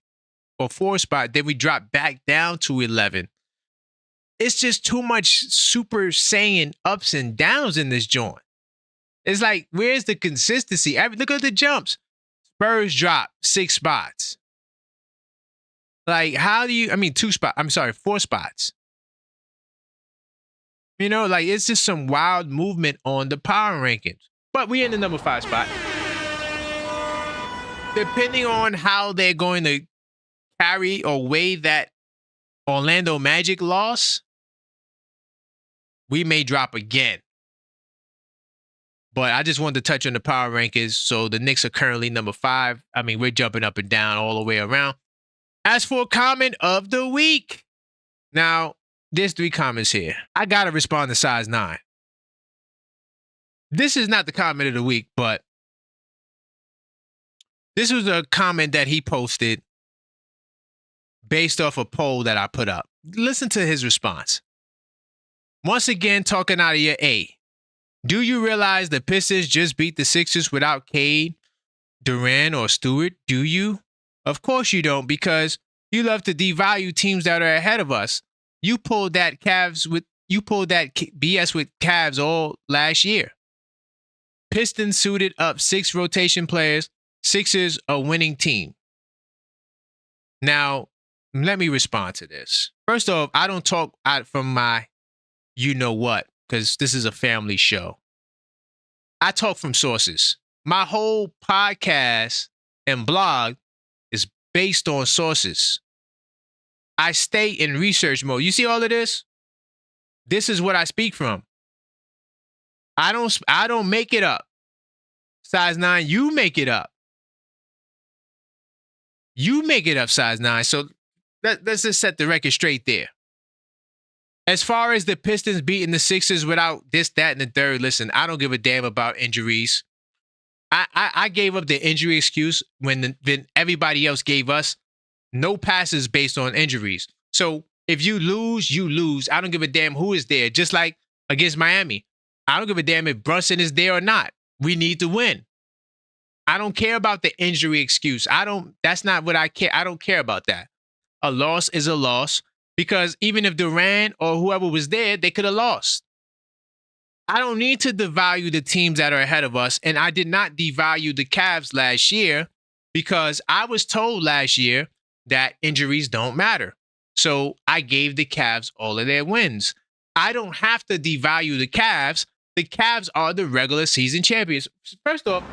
or 4 spot. Then we dropped back down to 11. It's just too much Super Saiyan ups and downs in this joint. It's like, where's the consistency? Look at the jumps. Spurs dropped 6 spots. Like, how do you, I mean, 4 spots. You know, like, it's just some wild movement on the power rankings. But we in the number 5 spot. Depending on how they're going to carry or weigh that Orlando Magic loss, we may drop again. But I just wanted to touch on the power rankings. So the Knicks are currently number 5. I mean, we're jumping up and down all the way around. As for comment of the week, now there's 3 comments here. I gotta respond to size 9. This is not the comment of the week, but this was a comment that he posted based off a poll that I put up. Listen to his response. Once again, talking out of your A. Do you realize the Pistons just beat the Sixers without Cade, Durant, or Stewart? Do you? Of course you don't, because you love to devalue teams that are ahead of us. You pulled that BS with Cavs all last year. Pistons suited up 6 rotation players. Sixers a winning team. Now, let me respond to this. First off, I don't talk out from my you-know-what, because this is a family show. I talk from sources. My whole podcast and blog is based on sources. I stay in research mode. You see all of this? This is what I speak from. I don't make it up. Size 9, you make it up. You make it up, size 9. So let's just set the record straight there. As far as the Pistons beating the Sixers without this, that, and the third, listen, I don't give a damn about injuries. I gave up the injury excuse when everybody else gave us no passes based on injuries. So if you lose, you lose. I don't give a damn who is there. Just like against Miami. I don't give a damn if Brunson is there or not. We need to win. I don't care about the injury excuse. That's not what I care. I don't care about that. A loss is a loss, because even if Durant or whoever was there, they could have lost. I don't need to devalue the teams that are ahead of us. And I did not devalue the Cavs last year, because I was told last year that injuries don't matter. So I gave the Cavs all of their wins. I don't have to devalue the Cavs. The Cavs are the regular season champions. First off,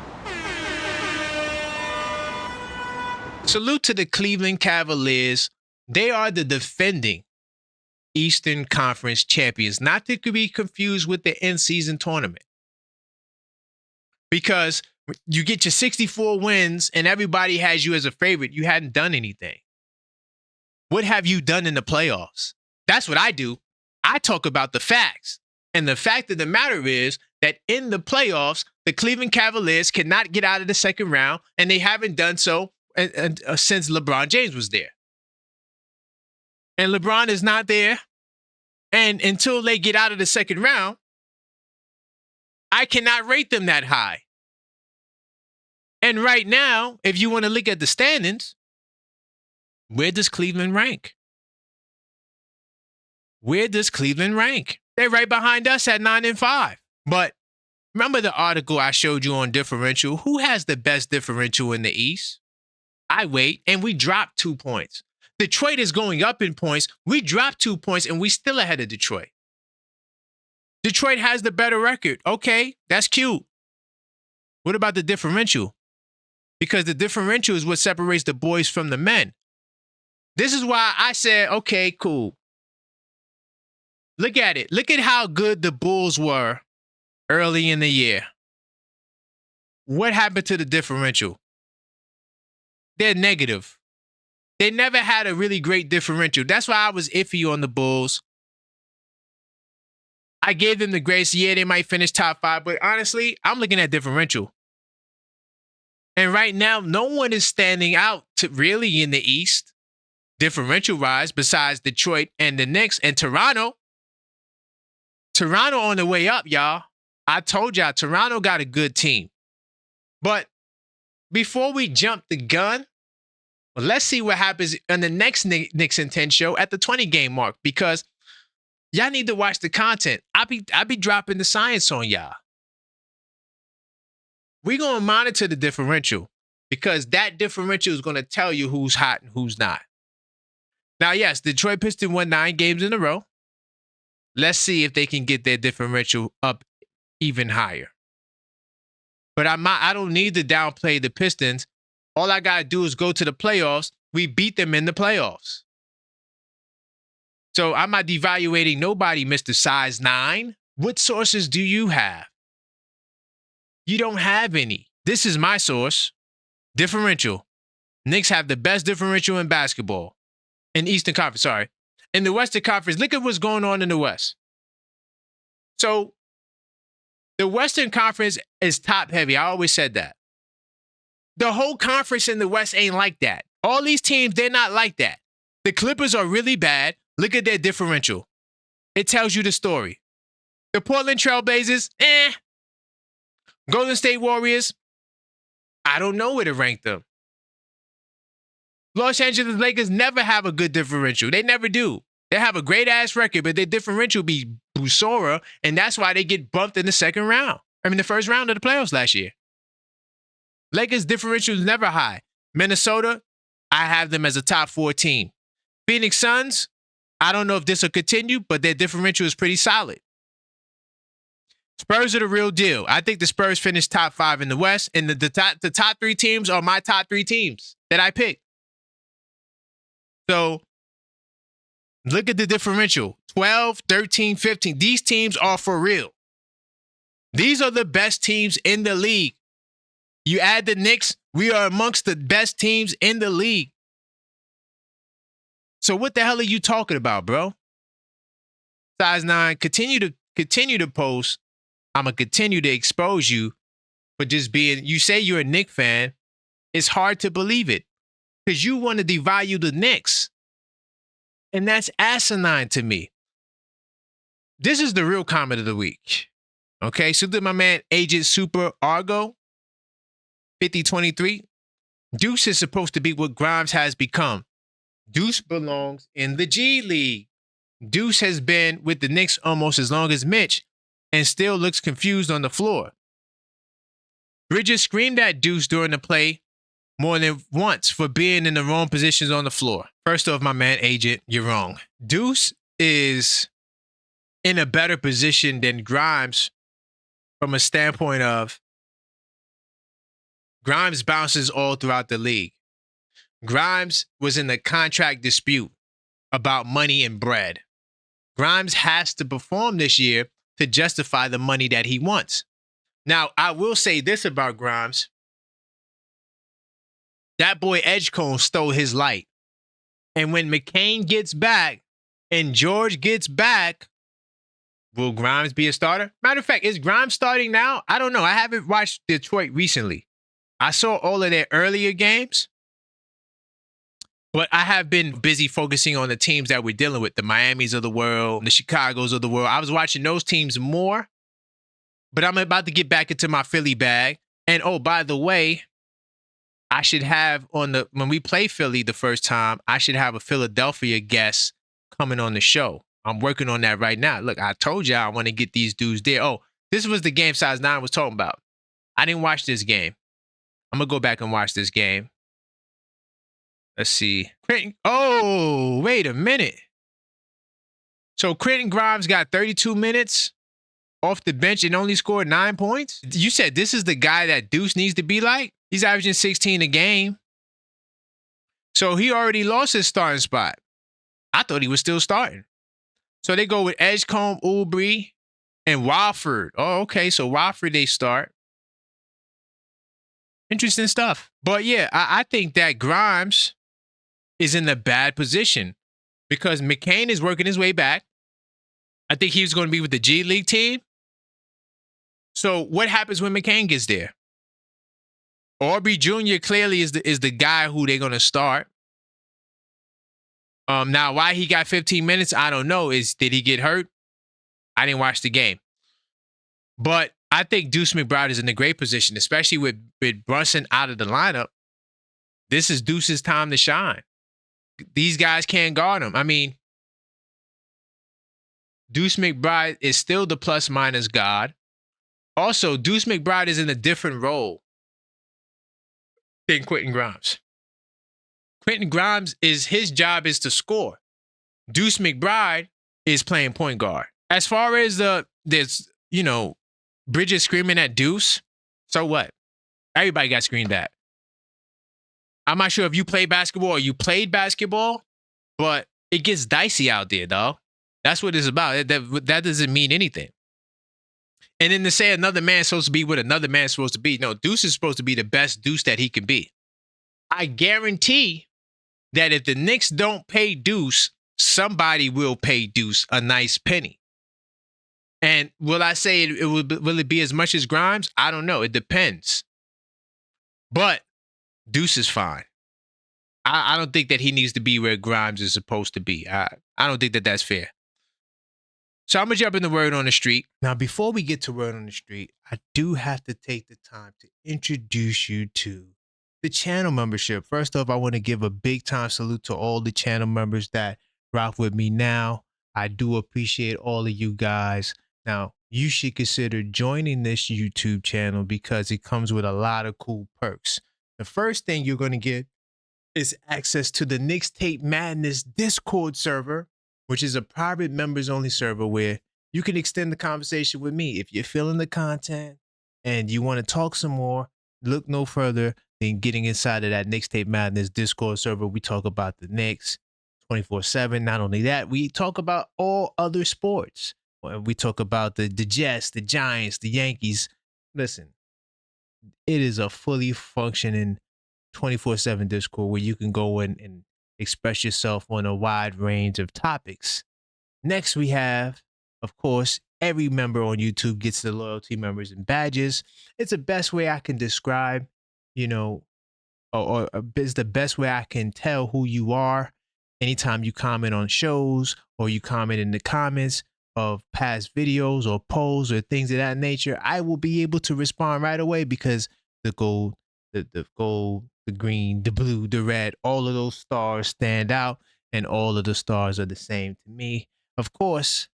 salute to the Cleveland Cavaliers. They are the defending Eastern Conference champions, not to be confused with the in-season tournament. Because you get your 64 wins and everybody has you as a favorite. You hadn't done anything. What have you done in the playoffs? That's what I do. I talk about the facts. And the fact of the matter is that in the playoffs, the Cleveland Cavaliers cannot get out of the second round, and they haven't done so since LeBron James was there. And LeBron is not there. And until they get out of the second round, I cannot rate them that high. And right now, if you want to look at the standings, where does Cleveland rank? Where does Cleveland rank? They're right behind us at 9-5. But remember the article I showed you on differential? Who has the best differential in the East? I wait, and we dropped 2 points. Detroit is going up in points. We dropped 2 points, and we still ahead of Detroit. Detroit has the better record. Okay, that's cute. What about the differential? Because the differential is what separates the boys from the men. This is why I said, okay, cool. Look at it. Look at how good the Bulls were early in the year. What happened to the differential? They're negative. They never had a really great differential. That's why I was iffy on the Bulls. I gave them the grace. Yeah, they might finish top 5, but honestly, I'm looking at differential. And right now, no one is standing out really in the East, differential-wise, besides Detroit and the Knicks and Toronto. Toronto on the way up, y'all. I told y'all, Toronto got a good team. But before we jump the gun, well, let's see what happens on the next Knicks in 10 show at the 20-game mark, because y'all need to watch the content. I be dropping the science on y'all. We're going to monitor the differential, because that differential is going to tell you who's hot and who's not. Now, yes, Detroit Pistons won 9 games in a row. Let's see if they can get their differential up even higher. But I don't need to downplay the Pistons. All I got to do is go to the playoffs. We beat them in the playoffs. So I'm not devaluating nobody, Mr. Size 9. What sources do you have? You don't have any. This is my source. Differential. Knicks have the best differential in basketball. In Eastern Conference, sorry. In the Western Conference, look at what's going on in the West. So the Western Conference is top heavy. I always said that. The whole conference in the West ain't like that. All these teams, they're not like that. The Clippers are really bad. Look at their differential. It tells you the story. The Portland Trailblazers, Golden State Warriors, I don't know where to rank them. Los Angeles Lakers never have a good differential. They never do. They have a great-ass record, but their differential be Busora, and that's why they get bumped in the the first round of the playoffs last year. Lakers' differential is never high. Minnesota, I have them as a top 4 team. Phoenix Suns, I don't know if this will continue, but their differential is pretty solid. Spurs are the real deal. I think the Spurs finished top 5 in the West, and the top 3 teams are my top 3 teams that I picked. So look at the differential. 12, 13, 15. These teams are for real. These are the best teams in the league. You add the Knicks, we are amongst the best teams in the league. So what the hell are you talking about, bro? Size 9, continue to post. I'm going to continue to expose you for just being, you say you're a Knicks fan. It's hard to believe it because you want to devalue the Knicks. And that's asinine to me. This is the real comment of the week. Okay, so did my man Agent Super Argo, 5023. Deuce is supposed to be what Grimes has become. Deuce belongs in the G League. Deuce has been with the Knicks almost as long as Mitch and still looks confused on the floor. Bridges screamed at Deuce during the play more than once for being in the wrong positions on the floor. First off, my man Agent, you're wrong. Deuce is in a better position than Grimes from a standpoint of Grimes bounces all throughout the league. Grimes was in the contract dispute about money and bread. Grimes has to perform this year to justify the money that he wants. Now, I will say this about Grimes. That boy Edgecombe stole his light. And when McCain gets back and George gets back, will Grimes be a starter? Matter of fact, is Grimes starting now? I don't know. I haven't watched Detroit recently. I saw all of their earlier games, but I have been busy focusing on the teams that we're dealing with, the Miamis of the world, the Chicagos of the world. I was watching those teams more, but I'm about to get back into my Philly bag. And oh, by the way, I should have when we play Philly the first time, I should have a Philadelphia guest coming on the show. I'm working on that right now. Look, I told y'all I want to get these dudes there. Oh, this was the game Size 9 was talking about. I didn't watch this game. I'm going to go back and watch this game. Let's see. Oh, wait a minute. So Quentin Grimes got 32 minutes off the bench and only scored 9 points? You said this is the guy that Deuce needs to be like? He's averaging 16 a game. So he already lost his starting spot. I thought he was still starting. So they go with Edgecombe, Oubre, and Wofford. Oh, okay. So Wofford, they start. Interesting stuff. But yeah, I think that Grimes is in a bad position because McCain is working his way back. I think he was going to be with the G League team. So what happens when McCain gets there? Aubrey Jr. clearly is the guy who they're going to start. Now, why he got 15 minutes, I don't know. Did he get hurt? I didn't watch the game. But I think Deuce McBride is in a great position, especially with Brunson out of the lineup. This is Deuce's time to shine. These guys can't guard him. I mean, Deuce McBride is still the plus-minus god. Also, Deuce McBride is in a different role than Quentin Grimes. Quentin Grimes his job is to score. Deuce McBride is playing point guard. As far as there's Bridges screaming at Deuce, so what? Everybody got screamed at. I'm not sure if you play basketball or you played basketball, but it gets dicey out there, dog. That's what it's about. That doesn't mean anything. And then to say another man's supposed to be what another man's supposed to be. No, Deuce is supposed to be the best Deuce that he can be. I guarantee that if the Knicks don't pay Deuce, somebody will pay Deuce a nice penny. And will I say will it be as much as Grimes? I don't know. It depends. But Deuce is fine. I don't think that he needs to be where Grimes is supposed to be. I don't think that that's fair. So I'm going to jump in the word on the street. Now, before we get to word on the street, I do have to take the time to introduce you to the channel membership. First off, I want to give a big time salute to all the channel members that rock with me now. I do appreciate all of you guys. Now, you should consider joining this YouTube channel because it comes with a lot of cool perks. The first thing you're going to get is access to the Knicks Tape Madness Discord server, which is a private members only server where you can extend the conversation with me. If you're feeling the content and you want to talk some more, look no further than getting inside of that Knicks Tape Madness Discord server. We talk about the Knicks 24/7. Not only that, we talk about all other sports. We talk about the Jets, the Giants, the Yankees. Listen, it is a fully functioning 24/7 Discord where you can go in and express yourself on a wide range of topics. Next, we have, of course, every member on YouTube gets the loyalty members and badges. It's the best way I can describe, or it's the best way I can tell who you are. Anytime you comment on shows or you comment in the comments of past videos or polls or things of that nature, I will be able to respond right away because the gold, the gold, the green, the blue, the red, all of those stars stand out and all of the stars are the same to me. Of course,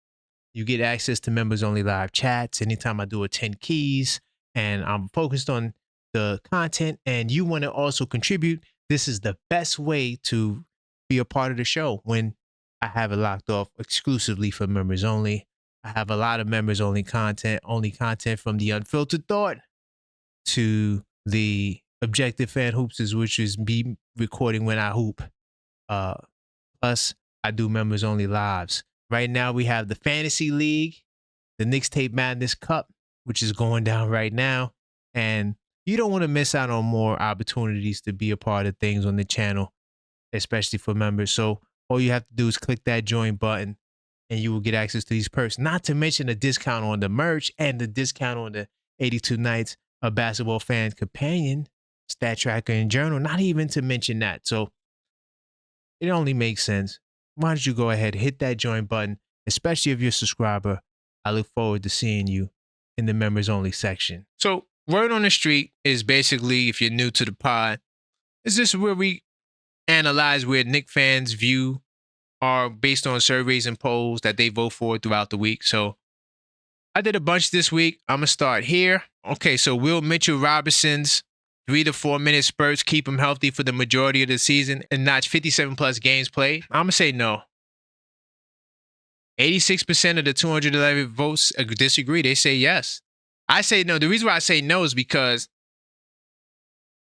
you get access to members only live chats anytime I do a 10 keys and I'm focused on the content and you want to also contribute. This is the best way to be a part of the show when I have it locked off exclusively for members only. I have a lot of members only content from the Unfiltered Thought to the Objective Fan Hoops, which is me recording when I hoop. Plus, I do members only lives. Right now, we have the Fantasy League, the Knicks Tape Madness Cup, which is going down right now. And you don't want to miss out on more opportunities to be a part of things on the channel, especially for members. So all you have to do is click that join button and you will get access to these perks. Not to mention a discount on the merch and the discount on the 82 Nights of Basketball Fan Companion, Stat Tracker, and Journal. Not even to mention that. So it only makes sense. Why don't you go ahead, hit that join button, especially if you're a subscriber. I look forward to seeing you in the members only section. So word on the street is basically, if you're new to the pod, is this where we analyze where Knicks fans' view are based on surveys and polls that they vote for throughout the week. So I did a bunch this week. I'm going to start here. Okay, so Will Mitchell-Robinson's 3 to 4 minute spurts keep him healthy for the majority of the season and notch 57 plus games played. I'm going to say no. 86% of the 211 votes disagree. They say yes. I say no. The reason why I say no is because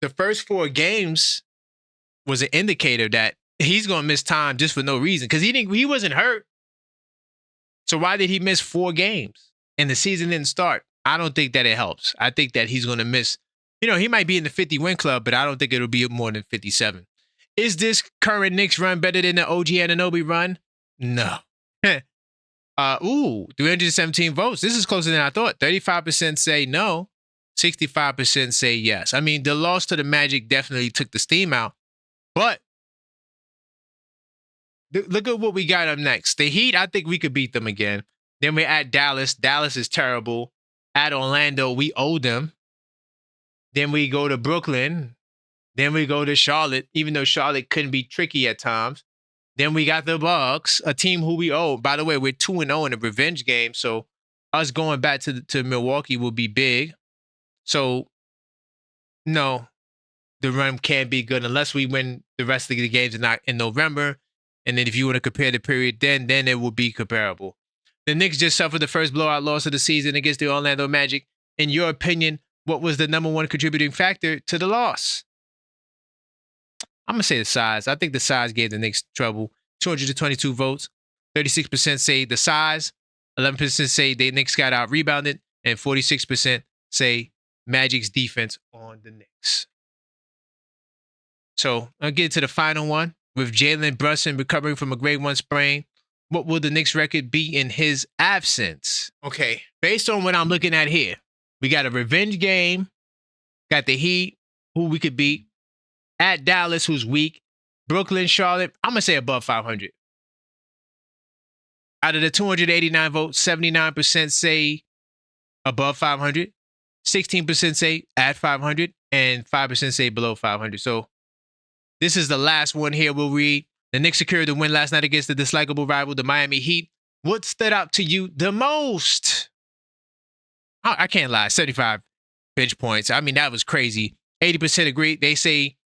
the first 4 games was an indicator that he's going to miss time just for no reason because he wasn't hurt. So why did he miss 4 games and the season didn't start? I don't think that it helps. I think that he's going to miss. He might be in the 50-win club, but I don't think it'll be more than 57. Is this current Knicks run better than the OG Anunoby run? No. 317 votes. This is closer than I thought. 35% say no. 65% say yes. I mean, the loss to the Magic definitely took the steam out. But look at what we got up next. The Heat, I think we could beat them again. Then we're at Dallas. Dallas is terrible. At Orlando, we owe them. Then we go to Brooklyn. Then we go to Charlotte, even though Charlotte couldn't be tricky at times. Then we got the Bucks, a team who we owe. By the way, we're 2-0 in a revenge game. So us going back to Milwaukee will be big. So, no. the run can be good unless we win the rest of the games in November. And then if you want to compare the period, then it will be comparable. The Knicks just suffered the first blowout loss of the season against the Orlando Magic. In your opinion, what was the number one contributing factor to the loss? I'm going to say the size. I think the size gave the Knicks trouble. 222 votes. 36% say the size. 11% say the Knicks got out rebounded. And 46% say Magic's defense on the Knicks. So I'll get to the final one. With Jalen Brunson recovering from a grade 1 sprain, what will the Knicks record be in his absence? Okay, based on what I'm looking at here, we got a revenge game, got the Heat, who we could beat, at Dallas, who's weak, Brooklyn, Charlotte, I'm going to say above 500. Out of the 289 votes, 79% say above 500, 16% say at 500, and 5% say below 500. So this is the last one here we'll read. The Knicks secured the win last night against the dislikable rival, the Miami Heat. What stood out to you the most? I can't lie, 75 bench points. I mean, that was crazy. 80% agree. They say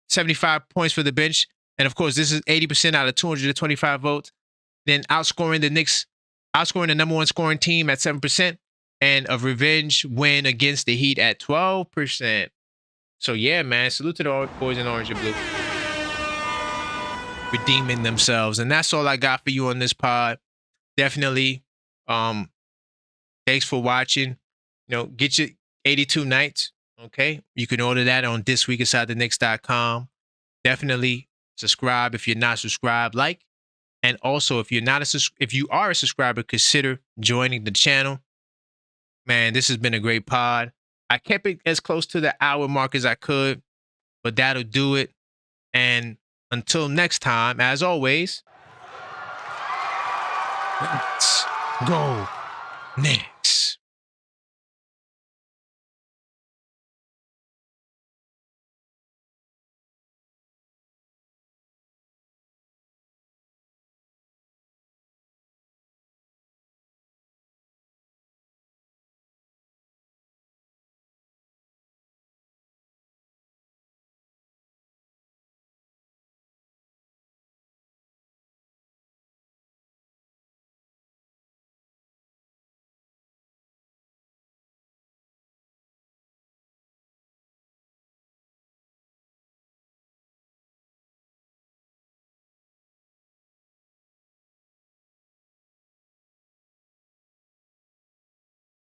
75 points for the bench. And of course, this is 80% out of 225 votes. Then outscoring the Knicks, outscoring the number one scoring team at 7%. And a revenge win against the Heat at 12%. So yeah, man, salute to the boys in orange and blue. Redeeming themselves. And that's all I got for you on this pod. Definitely. Thanks for watching. You know, get your 82 nights. Okay. You can order that on thisweekinsidetheknicks.com. Definitely subscribe if you're not subscribed. Like. And also, if you are a subscriber, consider joining the channel. Man, this has been a great pod. I kept it as close to the hour mark as I could, but that'll do it. And until next time, as always, let's go Knicks.